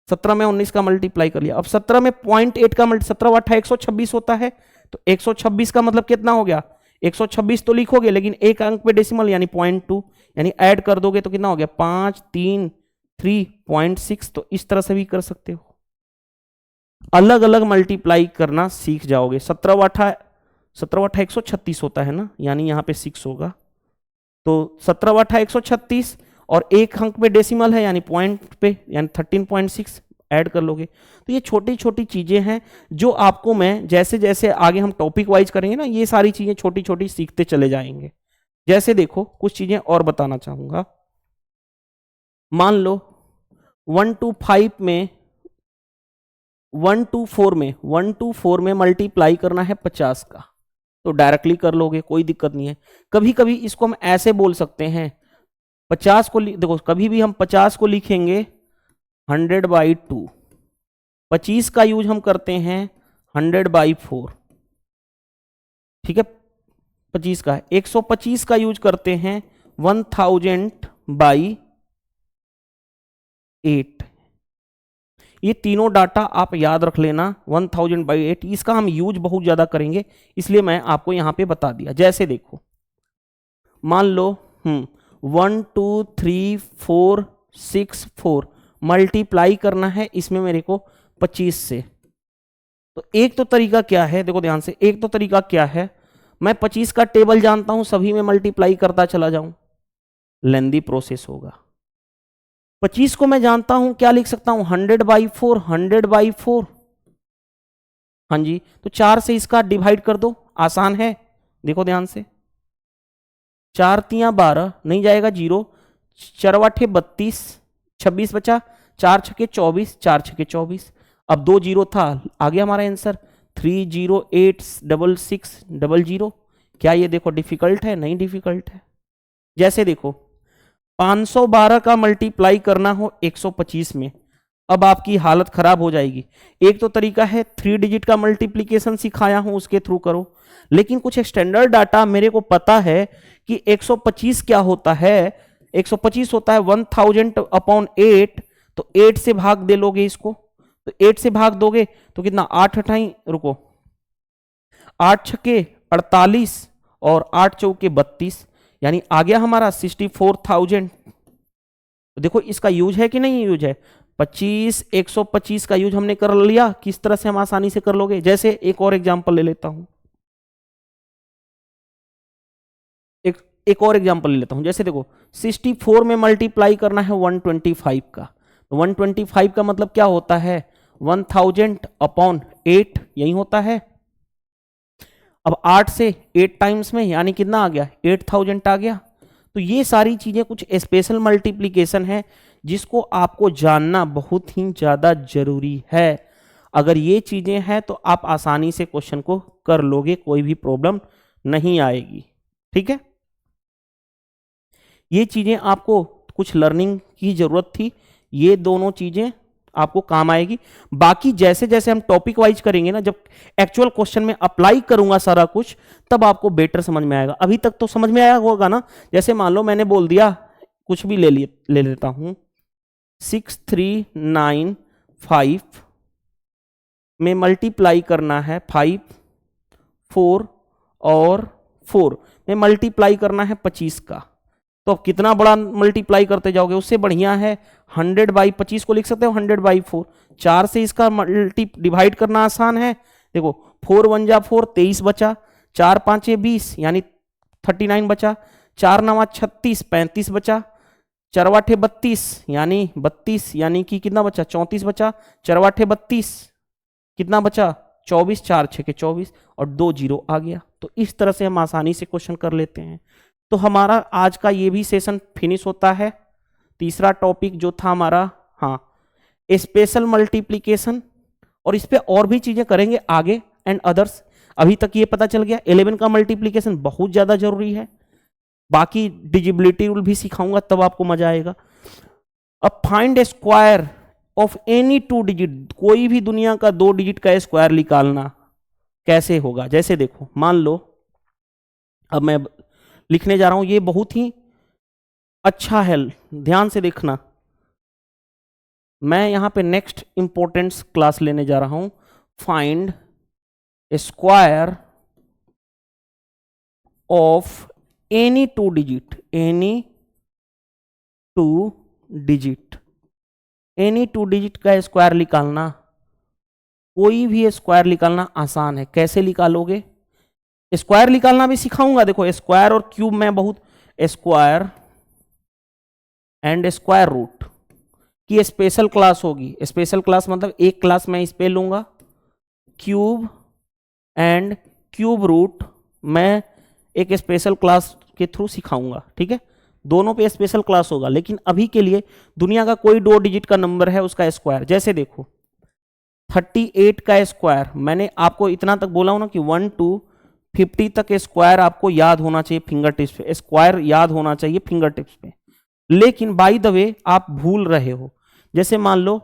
S1: 17 में 19 का मल्टीप्लाई कर लिया। अब 17 में 0.8 का मल्टी, 17 8 126 होता है, तो 126 का मतलब कितना हो गया? 126 तो लिखोगे लेकिन एक अंक पे डेसिमल यानी 0.2, यानी ऐड कर दोगे तो कितना हो गया? 5 3 3.6। तो इस तरह से भी कर सकते हो, अलग अलग मल्टीप्लाई करना सीख जाओगे। 17 8 136 होता है ना, यानी यहाँ पे 6 होगा, तो 17 8 136 और एक अंक पे डेसिमल है यानी पॉइंट पे, यानी 13.6 ऐड कर लोगे। तो ये छोटी छोटी चीजें हैं जो आपको मैं जैसे जैसे आगे हम टॉपिक वाइज करेंगे ना, ये सारी चीजें छोटी छोटी सीखते चले जाएंगे। जैसे देखो कुछ चीजें और बताना चाहूंगा। मान लो 1 to 5 में 1 to 4 में मल्टीप्लाई करना है 50 का, तो डायरेक्टली कर लोगे, कोई दिक्कत नहीं है। कभी कभी इसको हम ऐसे बोल सकते हैं, 50 को देखो, कभी भी हम 50 को लिखेंगे 100/2, 25 का यूज हम करते हैं 100/4, ठीक है, 25 का। 125 का यूज करते हैं 1000/8। ये तीनों डाटा आप याद रख लेना, 1000/8, इसका हम यूज बहुत ज्यादा करेंगे, इसलिए मैं आपको यहां पे बता दिया। जैसे देखो मान लो 1 2 3 4 6 4 मल्टीप्लाई करना है इसमें मेरे को 25 से। तो एक तो तरीका क्या है, देखो ध्यान से, एक तो तरीका क्या है, मैं 25 का टेबल जानता हूं, सभी में मल्टीप्लाई करता चला जाऊं, लेंदी प्रोसेस होगा। 25 को मैं जानता हूं, क्या लिख सकता हूं, 100/4, 100/4। हाँ जी, तो 4 से इसका डिवाइड कर दो, आसान है, देखो ध्यान से, 4 तियां 12, नहीं जाएगा 0, 4 8 32, 26 बचा, 4 छके 24, 4 छके 24, अब 2 0 था, आ गया हमारा आंसर 3086600। क्या ये देखो डिफिकल्ट है? नहीं डिफिकल्ट है। जैसे देखो 512 का मल्टीप्लाई करना हो 125 में, अब आपकी हालत खराब हो जाएगी। एक तो तरीका है 3 डिजिट का मल्टीप्लीकेशन सिखाया हूं उसके थ्रू करो, लेकिन कुछ स्टैंडर्ड डाटा मेरे को पता है कि 125 क्या होता है, 125 होता है 1000/8, तो 8 से भाग दे लोगे इसको, तो 8 से भाग दोगे तो कितना, 8 अठाई, रुको, 8 छके 48 और 8 चौके 32, यानी आ गया हमारा 64,000। तो देखो इसका यूज है कि नहीं यूज है, 125 का यूज हमने कर लिया। किस तरह से हम आसानी से कर लोगे, जैसे एक और एग्जांपल ले लेता हूं, एक और एग्जांपल ले लेता हूं। जैसे देखो 64 में मल्टीप्लाई करना है 125 का, तो 125 का मतलब क्या होता है, 1000/8, यही होता है। अब 8 से 8 टाइम्स में, यानी कितना आ गया, 8000 आ गया। तो ये सारी चीजें कुछ स्पेशल मल्टीप्लिकेशन है जिसको आपको जानना बहुत ही ज्यादा जरूरी है। अगर ये चीजें हैं तो आप आसानी से क्वेश्चन को कर लोगे, कोई भी प्रॉब्लम नहीं आएगी, ठीक है। ये चीजें आपको कुछ लर्निंग की जरूरत थी, ये दोनों चीजें आपको काम आएगी। बाकी जैसे जैसे हम टॉपिक वाइज करेंगे ना, जब एक्चुअल क्वेश्चन में अप्लाई करूंगा सारा कुछ, तब आपको बेटर समझ में आएगा। अभी तक तो समझ में आया होगा ना। जैसे मान लो मैंने बोल दिया, कुछ भी ले लेता हूं, 6395 में मल्टीप्लाई करना है 5, 4 और 4 में मल्टीप्लाई करना है 25 का, तो अब कितना बड़ा मल्टीप्लाई करते जाओगे, उससे बढ़िया है 100/25 को लिख सकते हो 100/4। 4 से इसका मल्टी डिवाइड करना आसान है, देखो 4 1 जा 4, 23 बचा, 4 5 20 यानी 39 बचा, 4 9 36, 35 बचा, 4 8 32 यानी 32, यानी कि कितना बचा, 34 बचा, 4 8 32 कितना बचा, 24, 4 6 24 और 2 0 आ गया। तो इस तरह से हम आसानी से क्वेश्चन कर लेते हैं। तो हमारा आज का ये भी सेशन फिनिश होता है। तीसरा टॉपिक जो था हमारा, हाँ, स्पेशल मल्टीप्लिकेशन, और इस पे और भी चीजें करेंगे आगे एंड अदर्स। अभी तक ये पता चल गया 11 का मल्टीप्लिकेशन बहुत ज्यादा जरूरी है। बाकी डिजिबिलिटी रूल भी सिखाऊंगा, तब आपको मजा आएगा। अब find square of any 2 digit, कोई भी दुनिया का 2 डिजिट का स्क्वायर निकालना कैसे होगा। जैसे देखो मान लो, अब मैं लिखने जा रहा हूं, ये बहुत ही अच्छा है, ध्यान से देखना। मैं यहां पे नेक्स्ट इंपॉर्टेंस क्लास लेने जा रहा हूं, find square of any 2 digit, any 2 digit, any 2 digit का स्क्वायर निकालना, कोई भी स्क्वायर निकालना आसान है। कैसे निकालोगे, स्क्वायर निकालना भी सिखाऊंगा। देखो स्क्वायर और क्यूब में बहुत, स्क्वायर एंड स्क्वायर रूट की स्पेशल क्लास होगी। स्पेशल क्लास मतलब एक क्लास मैं इस पे लूंगा, क्यूब एंड क्यूब रूट मैं एक स्पेशल क्लास के थ्रू सिखाऊंगा, ठीक है। दोनों पे स्पेशल क्लास होगा, लेकिन अभी के लिए दुनिया का कोई 2 डिजिट का नंबर है उसका स्क्वायर, जैसे देखो 38 का स्क्वायर, मैंने आपको इतना तक बोला हूं ना कि 1 to 50 तक स्क्वायर आपको याद होना चाहिए फिंगर टिप्स पे, स्क्वायर याद होना चाहिए फिंगर टिप्स पे। लेकिन बाय द वे आप भूल रहे हो, जैसे मान लो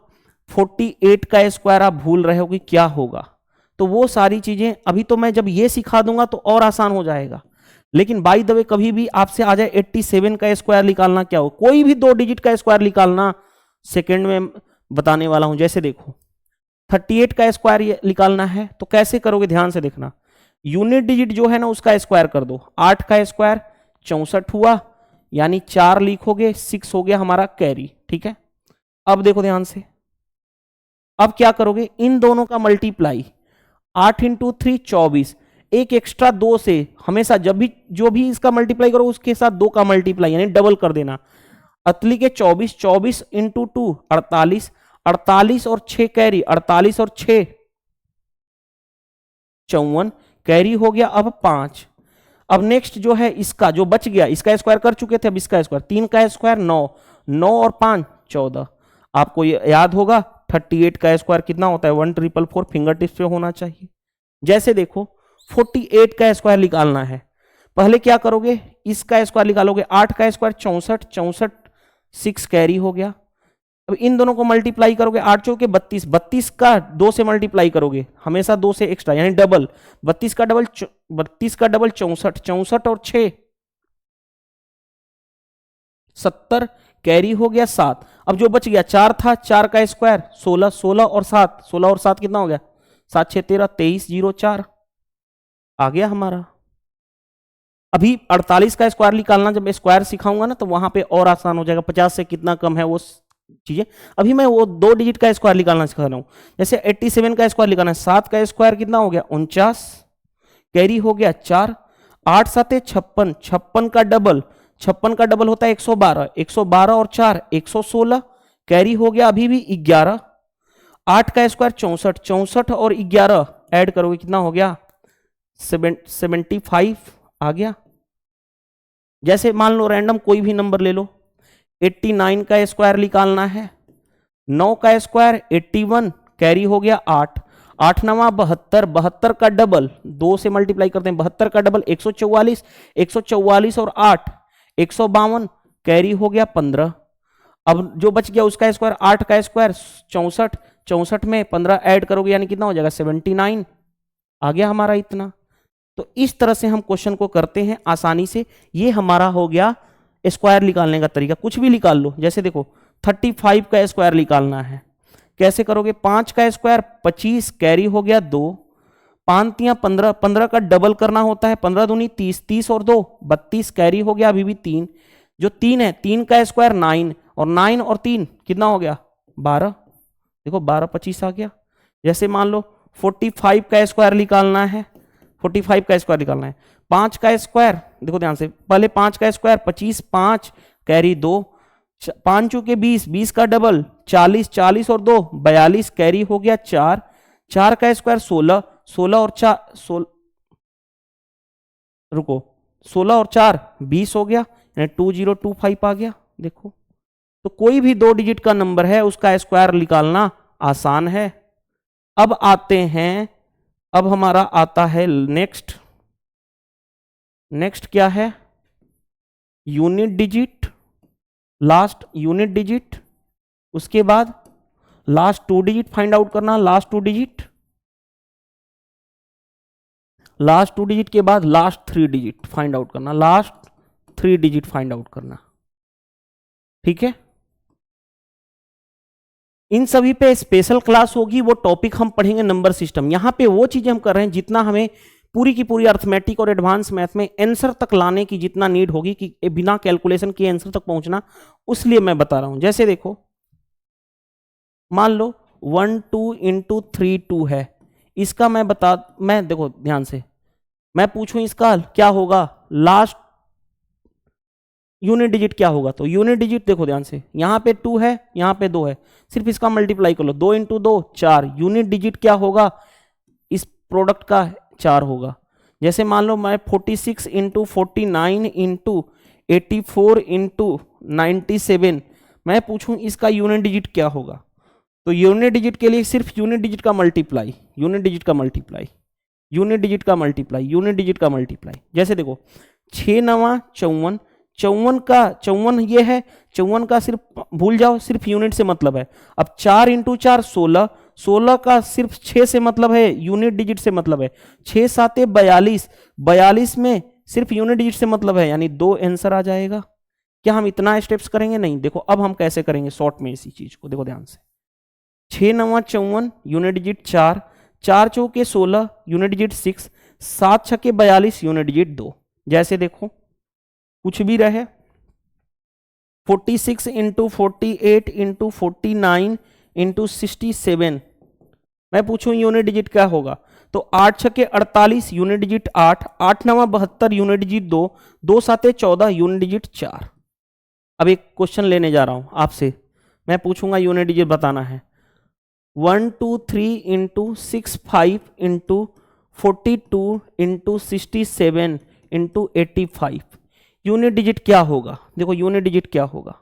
S1: 48 का स्क्वायर आप भूल रहे हो कि क्या होगा, तो वो सारी चीजें अभी तो मैं जब ये सिखा दूंगा तो और आसान हो जाएगा। लेकिन बाय द वे कभी भी आपसे आ जाए 87 का स्क्वायर निकालना क्या हो, कोई भी 2 डिजिट का स्क्वायर निकालना, सेकंड में बताने वाला हूं। जैसे देखो 38 का स्क्वायर निकालना है तो कैसे करोगे, ध्यान से देखना। यूनिट डिजिट जो है ना उसका स्क्वायर कर दो, 8 का स्क्वायर 64 हुआ, यानी 4 लिखोगे, 6 हो गया हमारा कैरी, ठीक है। अब देखो ध्यान से, अब क्या करोगे, इन दोनों का मल्टीप्लाई, 8 इंटू 3 24, एक एक्स्ट्रा 2 से हमेशा जब भी जो भी इसका मल्टीप्लाई करो उसके साथ 2 का मल्टीप्लाई यानी डबल कर देना। अतली के 24, 24 इंटू 2 48, 48 और 6 कैरी, 48 और 6 54 कैरी हो गया, अब 5। अब नेक्स्ट जो है इसका जो बच गया, इसका स्क्वायर कर चुके थे, अब इसका स्क्वायर, 3 का स्क्वायर 9, 9 और 5 14। आपको ये याद होगा 38 का स्क्वायर कितना होता है, 1444 फिंगर टिप्स पे होना चाहिए। जैसे देखो 48 का स्क्वायर निकालना है, पहले क्या करोगे, इसका स्क्वायर निकालोगे, 8 का स्क्वायर 64, 64 6 कैरी हो गया। अब इन दोनों को मल्टीप्लाई करोगे, 8 चौके 32, 32 का 2 से मल्टीप्लाई करोगे, हमेशा 2 से एक्स्ट्रा यानी डबल, 32 का डबल 64, 64 और 6 70 कैरी हो गया 7। अब जो बच गया 4 था, 4 का स्क्वायर 16, 16 और 7, 16 और 7 कितना हो गया, 7 6 13 23 0 4 आ गया हमारा। अभी 48 का स्क्वायर निकालना जब स्क्वायर सिखाऊंगा ना तो वहां पे और आसान हो जाएगा, 50 से कितना कम है वो चीजें। अभी मैं वो 2 डिजिट का स्क्वायर निकालना सिखा रहा हूं। जैसे 87 का स्क्वायर निकालना है, 7 का स्क्वायर कितना हो गया 49, कैरी हो गया 4, 8 7 56, 56 का डबल, 56 का डबल होता है 112, 112 और 4 116, कैरी हो गया अभी भी 11, 8 का स्क्वायर 64, 64 और 11 ऐड करोगे कितना हो गया 75 आ गया। जैसे मान लो रैंडम कोई भी नंबर ले लो, 89 का स्क्वायर निकालना है, 9 का स्क्वायर 81, कैरी हो गया 8, 8 9 72, 72 का डबल 2 से मल्टीप्लाई करते हैं, 72 का डबल 144, 144 और 8 152, कैरी हो गया 15। अब जो बच गया उसका स्क्वायर, 8 का स्क्वायर 64, 64 में 15 ऐड करोगे यानी कितना हो जाएगा 79 आ गया हमारा इतना। तो इस तरह से हम क्वेश्चन को करते हैं आसानी से। ये हमारा हो गया स्क्वायर निकालने का तरीका, कुछ भी निकाल लो। जैसे देखो 35 का स्क्वायर निकालना है, कैसे करोगे, 5 का स्क्वायर 25, कैरी हो गया 2, 5 3 15, 15 का डबल करना होता है, 15 दूनी 30, 30 और 2 32, कैरी हो गया अभी भी 3, जो 3 है 3 का स्क्वायर 9 और 9 और 3 कितना हो गया 12, देखो 12 25 आ गया। जैसे मान लो 45 का स्क्वायर निकालना है, 45 का स्क्वायर निकालना है, 5 का स्क्वायर देखो ध्यान से, पहले 5 का स्क्वायर 25, 5 कैरी 2, 5 चूके 20, 20 का डबल 40, 40 और 2 42, कैरी हो गया 4, 4 का स्क्वायर 16, 16 और 4 16, रुको 16 और 4 20 हो गया, यानी 2025 आ गया। देखो तो कोई भी 2 डिजिट का नंबर है उसका स्क्वायर निकालना आसान है। अब आते हैं, अब हमारा आता है नेक्स्ट, नेक्स्ट क्या है, unit digit, last unit digit, उसके बाद लास्ट 2 डिजिट फाइंड आउट करना, लास्ट 2 डिजिट, लास्ट 2 डिजिट के बाद लास्ट 3 डिजिट फाइंड आउट करना, लास्ट 3 डिजिट फाइंड आउट करना, ठीक है। इन सभी पे स्पेशल क्लास होगी, वो टॉपिक हम पढ़ेंगे नंबर सिस्टम। यहां पे वो चीजें हम कर रहे हैं जितना हमें पूरी की पूरी अर्थमेटिक और एडवांस मैथ में आंसर तक लाने की जितना नीड होगी कि बिना कैलकुलेशन के आंसर तक पहुंचना, उसलिए मैं बता रहा हूं। जैसे देखो मान लो 1 2 इंटू 3 2 है, इसका मैं देखो ध्यान से, मैं पूछूं इसका क्या होगा, लास्ट यूनिट डिजिट क्या होगा, तो यूनिट डिजिट देखो ध्यान से, यहां पे 2 है यहां पे 2 है, सिर्फ इसका मल्टीप्लाई कर लो, 2 इंटू 2 4, यूनिट डिजिट क्या होगा इस प्रोडक्ट का 4 होगा। जैसे मान लो मैं 46 इंटू 49 इंटू 84 इंटू 97, मैं पूछूं इसका यूनिट डिजिट क्या होगा, तो यूनिट डिजिट के लिए सिर्फ यूनिट डिजिट का मल्टीप्लाई, यूनिट डिजिट का मल्टीप्लाई, यूनिट डिजिट का मल्टीप्लाई, यूनिट डिजिट का मल्टीप्लाई। जैसे देखो 6 9 54, 54 का 54 ये है, 54 का सिर्फ भूल जाओ, सिर्फ यूनिट से मतलब है। अब 4 इंटू 4 16, 16 का सिर्फ 6 से मतलब है, यूनिट डिजिट से मतलब है। 6 7 42, 42 में सिर्फ यूनिट डिजिट से मतलब है, यानी 2 आंसर आ जाएगा। क्या हम इतना स्टेप्स करेंगे? नहीं। देखो अब हम कैसे करेंगे शॉर्ट में इसी चीज को, देखो ध्यान से। 6 9 54, यूनिट डिजिट 4, 4 चौके 16, यूनिट डिजिट 6, 7 छके 42, यूनिट डिजिट 2। जैसे देखो कुछ भी रहे, 46 इंटू 48 इंटू 49 इंटू 67, मैं पूछूं यूनिट डिजिट क्या होगा, तो 8 छके 48, unit digit 8, 8 9 72, unit digit 2, 2 7 14, unit digit 4। अब एक क्वेश्चन लेने जा रहा हूं आपसे, मैं पूछूंगा यूनिट डिजिट बताना है। 1 2 3 into 6 5 into 42 into 67 into 85, unit digit क्या होगा? देखो यूनिट डिजिट क्या होगा,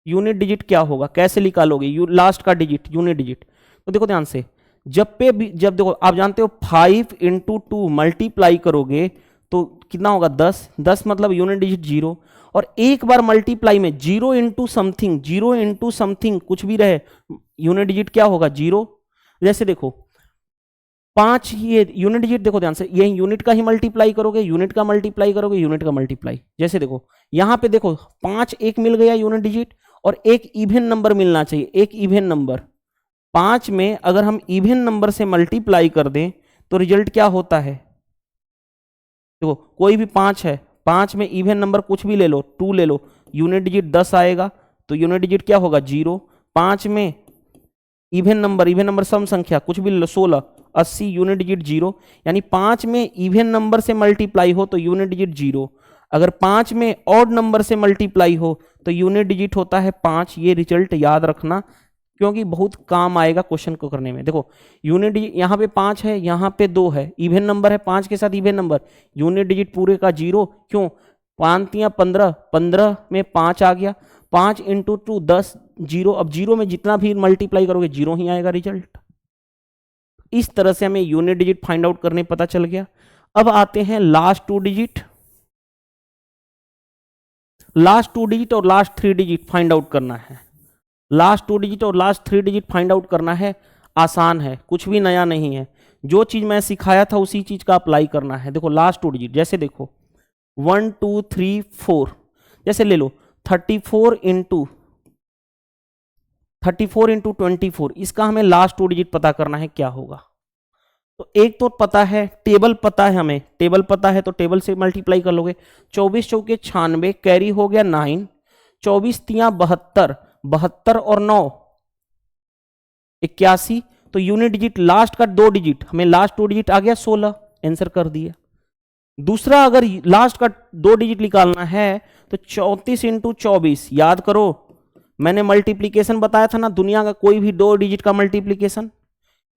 S1: यूनिट डिजिट क्या होगा, कैसे निकालोगे लास्ट का डिजिट यूनिट डिजिट? तो देखो ध्यान से, जब देखो आप जानते हो 5 इंटू 2 मल्टीप्लाई करोगे तो कितना होगा 10, 10 मतलब यूनिट डिजिट 0, और एक बार मल्टीप्लाई में 0 इंटू समथिंग, 0 इंटू समथिंग कुछ भी रहे, यूनिट डिजिट क्या होगा 0। जैसे देखो 5, ये यूनिट डिजिट, देखो ध्यान से, ये यूनिट का ही मल्टीप्लाई करोगे, यूनिट का मल्टीप्लाई करोगे, यूनिट का मल्टीप्लाई। जैसे देखो यहां पे देखो 5 एक मिल गया यूनिट डिजिट, और एक इवन नंबर मिलना चाहिए, एक इवन नंबर। 5 में अगर हम इवन नंबर से मल्टीप्लाई कर दें तो रिजल्ट क्या होता है? देखो कोई भी 5 है, 5 में इवन नंबर कुछ भी ले लो, 2 ले लो, यूनिट डिजिट 10 आएगा, तो यूनिट डिजिट क्या होगा 0। 5 में इवन नंबर सम संख्या कुछ भी ले लो, 16 80, यूनिट डिजिट 0, यानी 5 में इवन नंबर से मल्टीप्लाई हो तो यूनिट डिजिट 0। अगर 5 में ऑड नंबर से मल्टीप्लाई हो तो यूनिट डिजिट होता है 5। ये रिजल्ट याद रखना, क्योंकि बहुत काम आएगा क्वेश्चन को करने में। देखो यूनिट डिजिट यहाँ पे 5 है, यहाँ पे 2 है, इवन नंबर है 5 के साथ इवन नंबर, यूनिट डिजिट पूरे का 0। क्यों? 5 या 15, 15 में 5 आ गया, 5 इंटू 2 10, 0। अब 0 में जितना भी मल्टीप्लाई करोगे 0 ही आएगा रिजल्ट। इस तरह से हमें यूनिट डिजिट फाइंड आउट करने पता चल गया। अब आते हैं लास्ट 2 डिजिट, लास्ट 2 डिजिट और लास्ट 3 डिजिट फाइंड आउट करना है। लास्ट 2 डिजिट और लास्ट 3 डिजिट फाइंड आउट करना है, आसान है, कुछ भी नया नहीं है, जो चीज मैं सिखाया था उसी चीज का अप्लाई करना है। देखो लास्ट 2 डिजिट, जैसे देखो 1 2 3 4, जैसे ले लो 34 इंटू 24, इसका हमें लास्ट 2 डिजिट पता करना है क्या होगा। तो एक तो पता है, टेबल पता है, हमें टेबल पता है तो टेबल से मल्टीप्लाई कर लोगे। 24 चौके 96, कैरी हो गया 9, 24 तिया 72, 72 और 9 81, तो यूनिट डिजिट लास्ट का 2 डिजिट, हमें लास्ट 2 डिजिट आ गया 16, आंसर कर दिया। दूसरा अगर लास्ट का 2 डिजिट निकालना है तो 34 इंटू 24, याद करो मैंने मल्टीप्लीकेशन बताया था ना, दुनिया का कोई भी 2 डिजिट का मल्टीप्लीकेशन,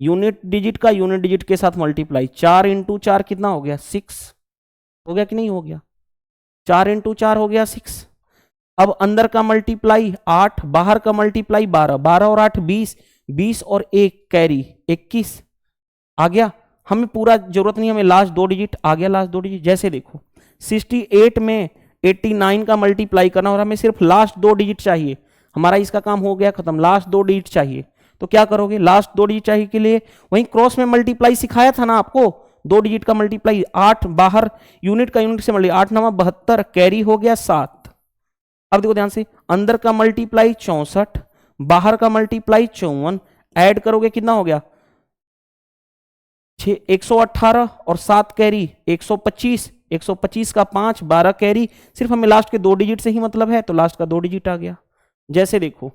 S1: यूनिट डिजिट का यूनिट डिजिट के साथ मल्टीप्लाई। 4 इंटू 4 कितना हो गया 6, हो गया कि नहीं हो गया? 4 इंटू 4 हो गया 6। अब अंदर का मल्टीप्लाई 8, बाहर का मल्टीप्लाई 12, 12 और 8 20, 20 और 1 कैरी 21 आ गया। हमें पूरा जरूरत नहीं, हमें लास्ट 2 डिजिट आ गया, लास्ट 2 डिजिट। जैसे देखो 68 में 89 का मल्टीप्लाई करना और हमें सिर्फ लास्ट 2 डिजिट चाहिए, हमारा इसका काम हो गया खत्म, लास्ट 2 डिजिट चाहिए। तो क्या करोगे? लास्ट 2 डिजिट चाहिए के लिए वहीं क्रॉस में मल्टीप्लाई सिखाया था ना आपको, 2 डिजिट का मल्टीप्लाई, 8 बाहर यूनिट का यूनिट से मल्टीप्लाई, 8 9 72, कैरी हो गया 7। अब देखो ध्यान से, अंदर का मल्टीप्लाई 64, बाहर का मल्टीप्लाई 54, ऐड करोगे कितना हो गया 118 और 7 कैरी 125, 125 का 5 12 कैरी, सिर्फ हमें लास्ट के 2 डिजिट से ही मतलब है तो लास्ट का 2 डिजिट आ गया। जैसे देखो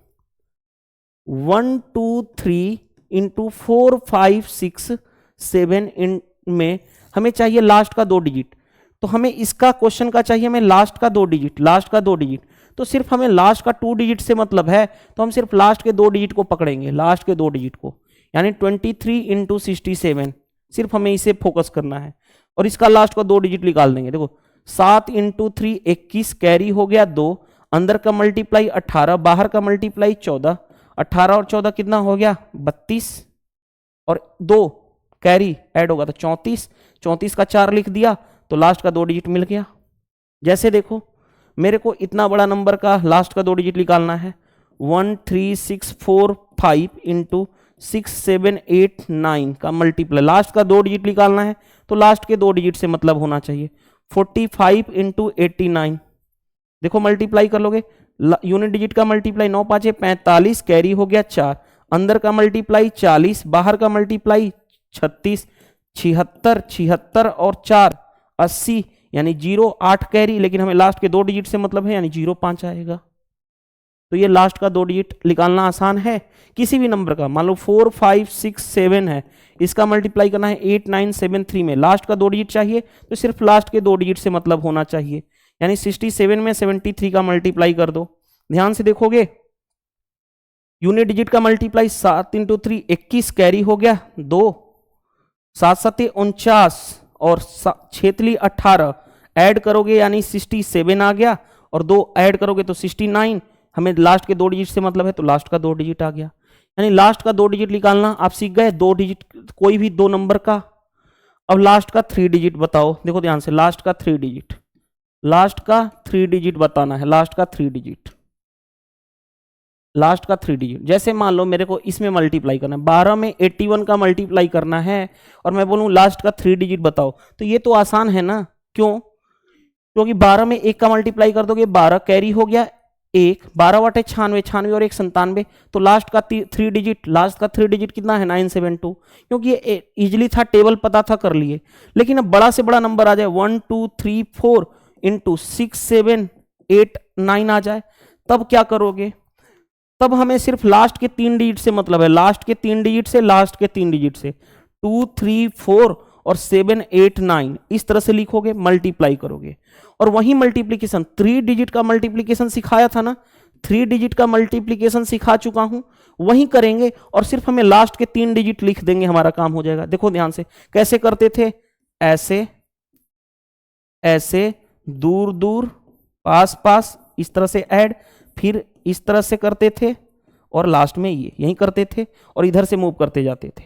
S1: 1 2 3 इंटू 4 5 6 7 में हमें चाहिए लास्ट का 2 डिजिट, तो हमें इसका क्वेश्चन का चाहिए हमें लास्ट का 2 डिजिट, लास्ट का 2 डिजिट, तो सिर्फ हमें लास्ट का 2 डिजिट से मतलब है तो हम सिर्फ लास्ट के 2 डिजिट को पकड़ेंगे, लास्ट के 2 डिजिट को, यानी 23 इंटू 67, सिर्फ हमें इसे फोकस करना है। और इसका लास्ट का 2 डिजिट निकाल देंगे। देखो 7 इंटू 3 21, कैरी हो गया 2, अंदर का मल्टीप्लाई 18, बाहर का मल्टीप्लाई 14, 18 और 14 कितना हो गया 32, और 2 कैरी ऐड होगा तो 34, 34 का 4 लिख दिया तो लास्ट का 2 डिजिट मिल गया। जैसे देखो मेरे को इतना बड़ा नंबर का लास्ट का 2 डिजिट निकालना है, 13645 इंटू 6789 का मल्टीप्लाई, लास्ट का 2 डिजिट निकालना है तो लास्ट के 2 डिजिट से मतलब होना चाहिए। 45 इंटू 89, देखो मल्टीप्लाई कर लोगे, यूनिट डिजिट का मल्टीप्लाई 9 5 45, कैरी हो गया 4, अंदर का मल्टीप्लाई 40, बाहर का मल्टीप्लाई 36, 76, 76 और 4 80, यानी 08 कैरी, लेकिन हमें लास्ट के 2 डिजिट से मतलब है, यानी 05 आएगा। तो ये लास्ट का 2 डिजिट निकालना आसान है किसी भी नंबर का। मान लो 4 5 6 7 है, इसका मल्टीप्लाई करना है 8 9 7 3 में, लास्ट का 2 डिजिट चाहिए तो सिर्फ लास्ट के 2 डिजिट से मतलब होना चाहिए, यानी 67 में 73 का मल्टीप्लाई कर दो। ध्यान से देखोगे यूनिट डिजिट का मल्टीप्लाई 7 इंटू 3 21, कैरी हो गया 2, 7 7 49 और 6 18, ऐड करोगे यानी 67 आ गया, और 2 ऐड करोगे तो 69, हमें लास्ट के 2 डिजिट से मतलब है तो लास्ट का 2 डिजिट आ गया। यानी लास्ट का 2 डिजिट निकालना आप सीख गए, 2 डिजिट कोई भी 2 नंबर का। अब लास्ट का 3 डिजिट बताओ, देखो ध्यान से, लास्ट का 3 डिजिट, लास्ट का 3 डिजिट बताना है, लास्ट का 3 डिजिट, लास्ट का 3 डिजिट। जैसे मान लो मेरे को इसमें मल्टीप्लाई करना है, 12 में 81 का मल्टीप्लाई करना है और मैं बोलूं लास्ट का 3 डिजिट बताओ, तो ये तो आसान है ना। क्यों? क्योंकि 12 में 1 का मल्टीप्लाई कर दोगे 12, कैरी हो गया 1, 12 बटे 96, 96 और 1 97, तो लास्ट का 3 डिजिट, लास्ट का 3 डिजिट कितना है 972। क्योंकि ये इजिली था, टेबल पता था, कर लिए। लेकिन अब बड़ा से बड़ा नंबर आ जाए 1 2 3 4 इंटू 6 7 8 9 आ जाए, तब क्या करोगे? तब हमें सिर्फ लास्ट के 3 डिजिट से मतलब है, लास्ट के 3 डिजिट से, लास्ट के 3 डिजिट से 2 3 4 और 7 8 9 इस तरह से लिखोगे, मल्टीप्लाई करोगे। और वही मल्टीप्लीकेशन 3 डिजिट का मल्टीप्लीकेशन सिखाया था ना, 3 डिजिट का मल्टीप्लीकेशन सिखा चुका हूं, वही करेंगे और सिर्फ हमें लास्ट के 3 डिजिट लिख देंगे, हमारा काम हो जाएगा। देखो ध्यान से कैसे करते थे, ऐसे ऐसे, दूर दूर, पास पास, इस तरह से ऐड, फिर इस तरह से करते थे और लास्ट में ये यही करते थे और इधर से मूव करते जाते थे।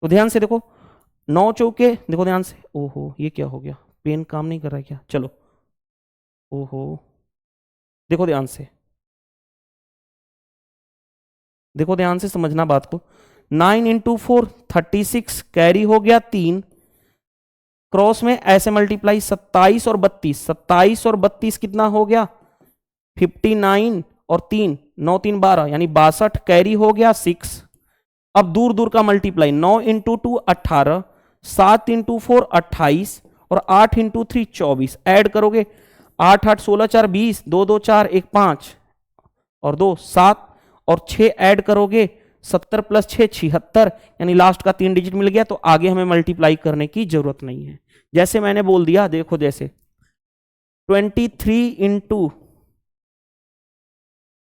S1: तो ध्यान से देखो 9 चौके, देखो ध्यान से, ओहो ये क्या हो गया, पेन काम नहीं कर रहा है क्या? चलो, ओहो देखो ध्यान से, देखो ध्यान से समझना बात को। 9 इंटू 4 36, कैरी हो गया 3, क्रॉस में ऐसे मल्टीप्लाई 27 और 32, 27 और 32 कितना हो गया 59 और 3 9 3 12, यानी 62, कैरी हो गया 6। अब दूर दूर का मल्टीप्लाई 9 इंटू 2 18, 7 इंटू 4 28 और 8 इंटू 3 24, ऐड करोगे 8 8 16 4 20, 2 2 4 1 5 और 2 7 और 6 ऐड करोगे 70 प्लस 6 76, यानी लास्ट का 3 डिजिट मिल गया। तो आगे हमें मल्टीप्लाई करने की जरूरत नहीं है, जैसे मैंने बोल दिया। देखो जैसे 23 इंटू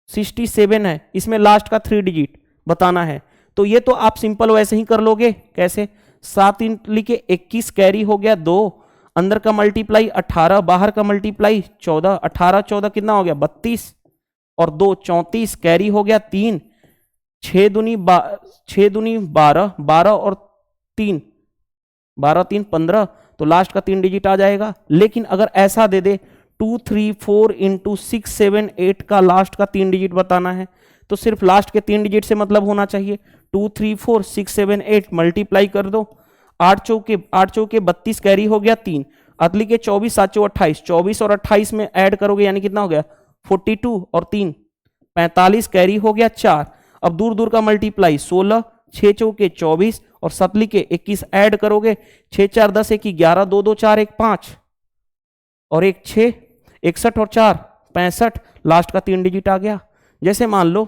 S1: 67 है, इसमें लास्ट का 3 डिजिट बताना है, तो ये तो आप सिंपल वैसे ही कर लोगे। कैसे? 7 लिखे 21, कैरी हो गया 2, अंदर का मल्टीप्लाई 18, बाहर का मल्टीप्लाई 14, 18 14 कितना हो गया 32 और 2 34, कैरी हो गया 3, 6 दूनी 12, 12 और 3 12 3 15, तो लास्ट का 3 डिजिट आ जाएगा। लेकिन अगर ऐसा दे दे 2 3 4 इंटू 6 7 8 का लास्ट का 3 डिजिट बताना है, तो सिर्फ लास्ट के 3 डिजिट से मतलब होना चाहिए। 2 3 4 6 7 8 मल्टीप्लाई कर दो, 8 चौके 32, कैरी हो गया 3, अतली के 24 7 चौ 28, 24 और 28 में ऐड करोगे यानी कितना हो गया 42 और 3 45, कैरी हो गया 4। अब दूर दूर का मल्टीप्लाई 16, 6 चौके 24 और सतली के 21 ऐड करोगे, 6 4 10 1 11, 2 2 4 1 5 और 1 6, 61 और 4 65, लास्ट का 3 डिजिट आ गया। जैसे मान लो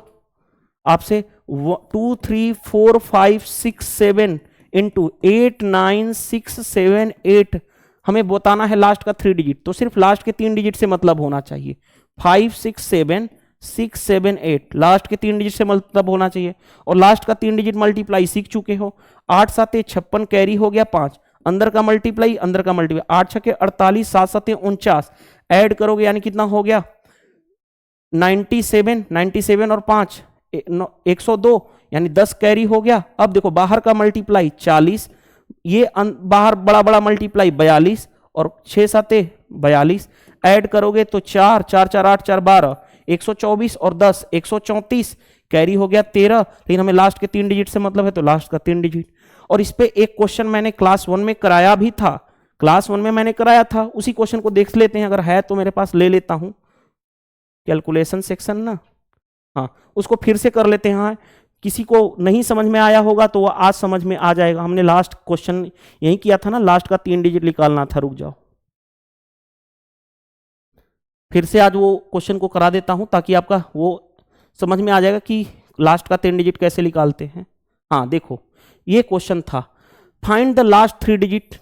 S1: आपसे 2 3 4 5 6 7 इंटू 8 9 6 7 8 हमें बताना है लास्ट का 3 डिजिट, तो सिर्फ लास्ट के 3 डिजिट से मतलब होना चाहिए। 5 6 7 6 7 8 लास्ट के 3 डिजिट से मतलब होना चाहिए, और लास्ट का 3 डिजिट मल्टीप्लाई सीख चुके हो। 8 7 56, कैरी हो गया 5, अंदर का मल्टीप्लाई, अंदर का मल्टीप्लाई, 8 छके 48, 7 सते 49, ऐड करोगे यानी कितना हो गया 97, 97 और 5 102, यानी 10 कैरी हो गया। अब देखो बाहर का मल्टीप्लाई 40, ये बाहर बड़ा बड़ा मल्टीप्लाई 42 और 6 सते 42, ऐड करोगे तो 4 4 4 8 4 12, 124 और 10 134, कैरी हो गया 13, लेकिन हमें लास्ट के 3 डिजिट से मतलब है तो लास्ट का 3 डिजिट। और इस पे एक क्वेश्चन मैंने क्लास 1 में कराया भी था, क्लास 1 में मैंने कराया था, उसी क्वेश्चन को देख लेते हैं, अगर है तो मेरे पास ले लेता हूं, कैलकुलेशन सेक्शन ना, हाँ उसको फिर से कर लेते हैं। हाँ किसी को नहीं समझ में आया होगा तो वो आज समझ में आ जाएगा। हमने लास्ट क्वेश्चन यही किया था ना, लास्ट का 3 डिजिट निकालना था। रुक जाओ, फिर से आज वो क्वेश्चन को करा देता हूं ताकि आपका वो समझ में आ जाएगा कि लास्ट का 3 डिजिट कैसे निकालते हैं। हाँ देखो ये क्वेश्चन था, फाइंड द लास्ट 3 डिजिट।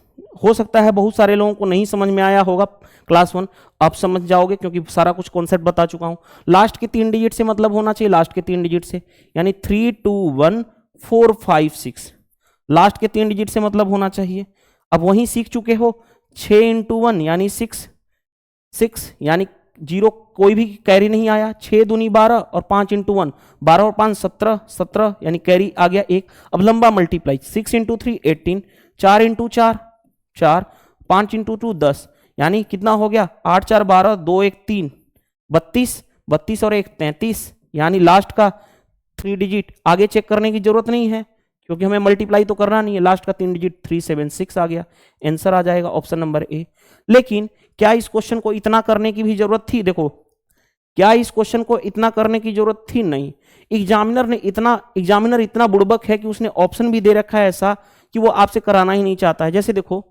S1: हो सकता है बहुत सारे लोगों को नहीं समझ में आया होगा क्लास 1, आप समझ जाओगे क्योंकि सारा कुछ कॉन्सेप्ट बता चुका हूं। लास्ट के 3 डिजिट से मतलब होना चाहिए, लास्ट के 3 डिजिट से यानी 3 2 1 4 5 6, लास्ट के 3 डिजिट से मतलब होना चाहिए। अब वहीं सीख चुके हो, 6 × 1 यानी 6 यानी 0, कोई भी कैरी नहीं आया, 6 दूनी 12 और 5 × 1 12 और 5 17 यानी कैरी आ गया 1। अब लंबा मल्टीप्लाई 6 × 3 18, 4 × 4 4, 5 × 2 10, यानी कितना हो गया 8 4 12, 2 1 3 32, 32 और 1 33, यानी लास्ट का 3 डिजिट आगे चेक करने की जरूरत नहीं है क्योंकि हमें मल्टीप्लाई तो करना नहीं है। लास्ट का 3 डिजिट 376 आ गया, आंसर आ जाएगा ऑप्शन नंबर ए। लेकिन क्या इस क्वेश्चन को इतना करने की भी जरूरत थी? देखो क्या इस क्वेश्चन को इतना करने की जरूरत थी? नहीं। एग्जामिनर इतना बुड़बक है कि उसने ऑप्शन भी दे रखा है ऐसा कि वो आपसे कराना ही नहीं चाहता है। जैसे देखो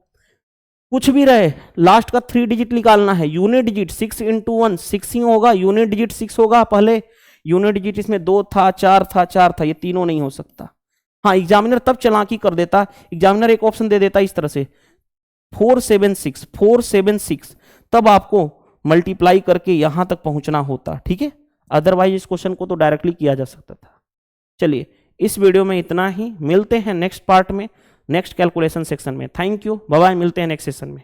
S1: कुछ भी रहे, लास्ट का 3 डिजिट निकालना है, यूनिट डिजिट 6 × 1 6 ही होगा, यूनिट डिजिट 6 होगा। पहले यूनिट डिजिट इसमें 2 था 4 था 4 था, ये तीनों नहीं हो सकता। हाँ एग्जामिनर तब चालाकी कर देता, एग्जामिनर एक ऑप्शन दे देता इस तरह से 476, तब आपको मल्टीप्लाई करके यहां तक पहुंचना होता, ठीक है। अदरवाइज इस क्वेश्चन को तो डायरेक्टली किया जा सकता था। चलिए इस वीडियो में इतना ही, मिलते हैं नेक्स्ट पार्ट में, नेक्स्ट कैलकुलेशन सेक्शन में। थैंक यू, बाय बाय, मिलते हैं नेक्स्ट सेशन में।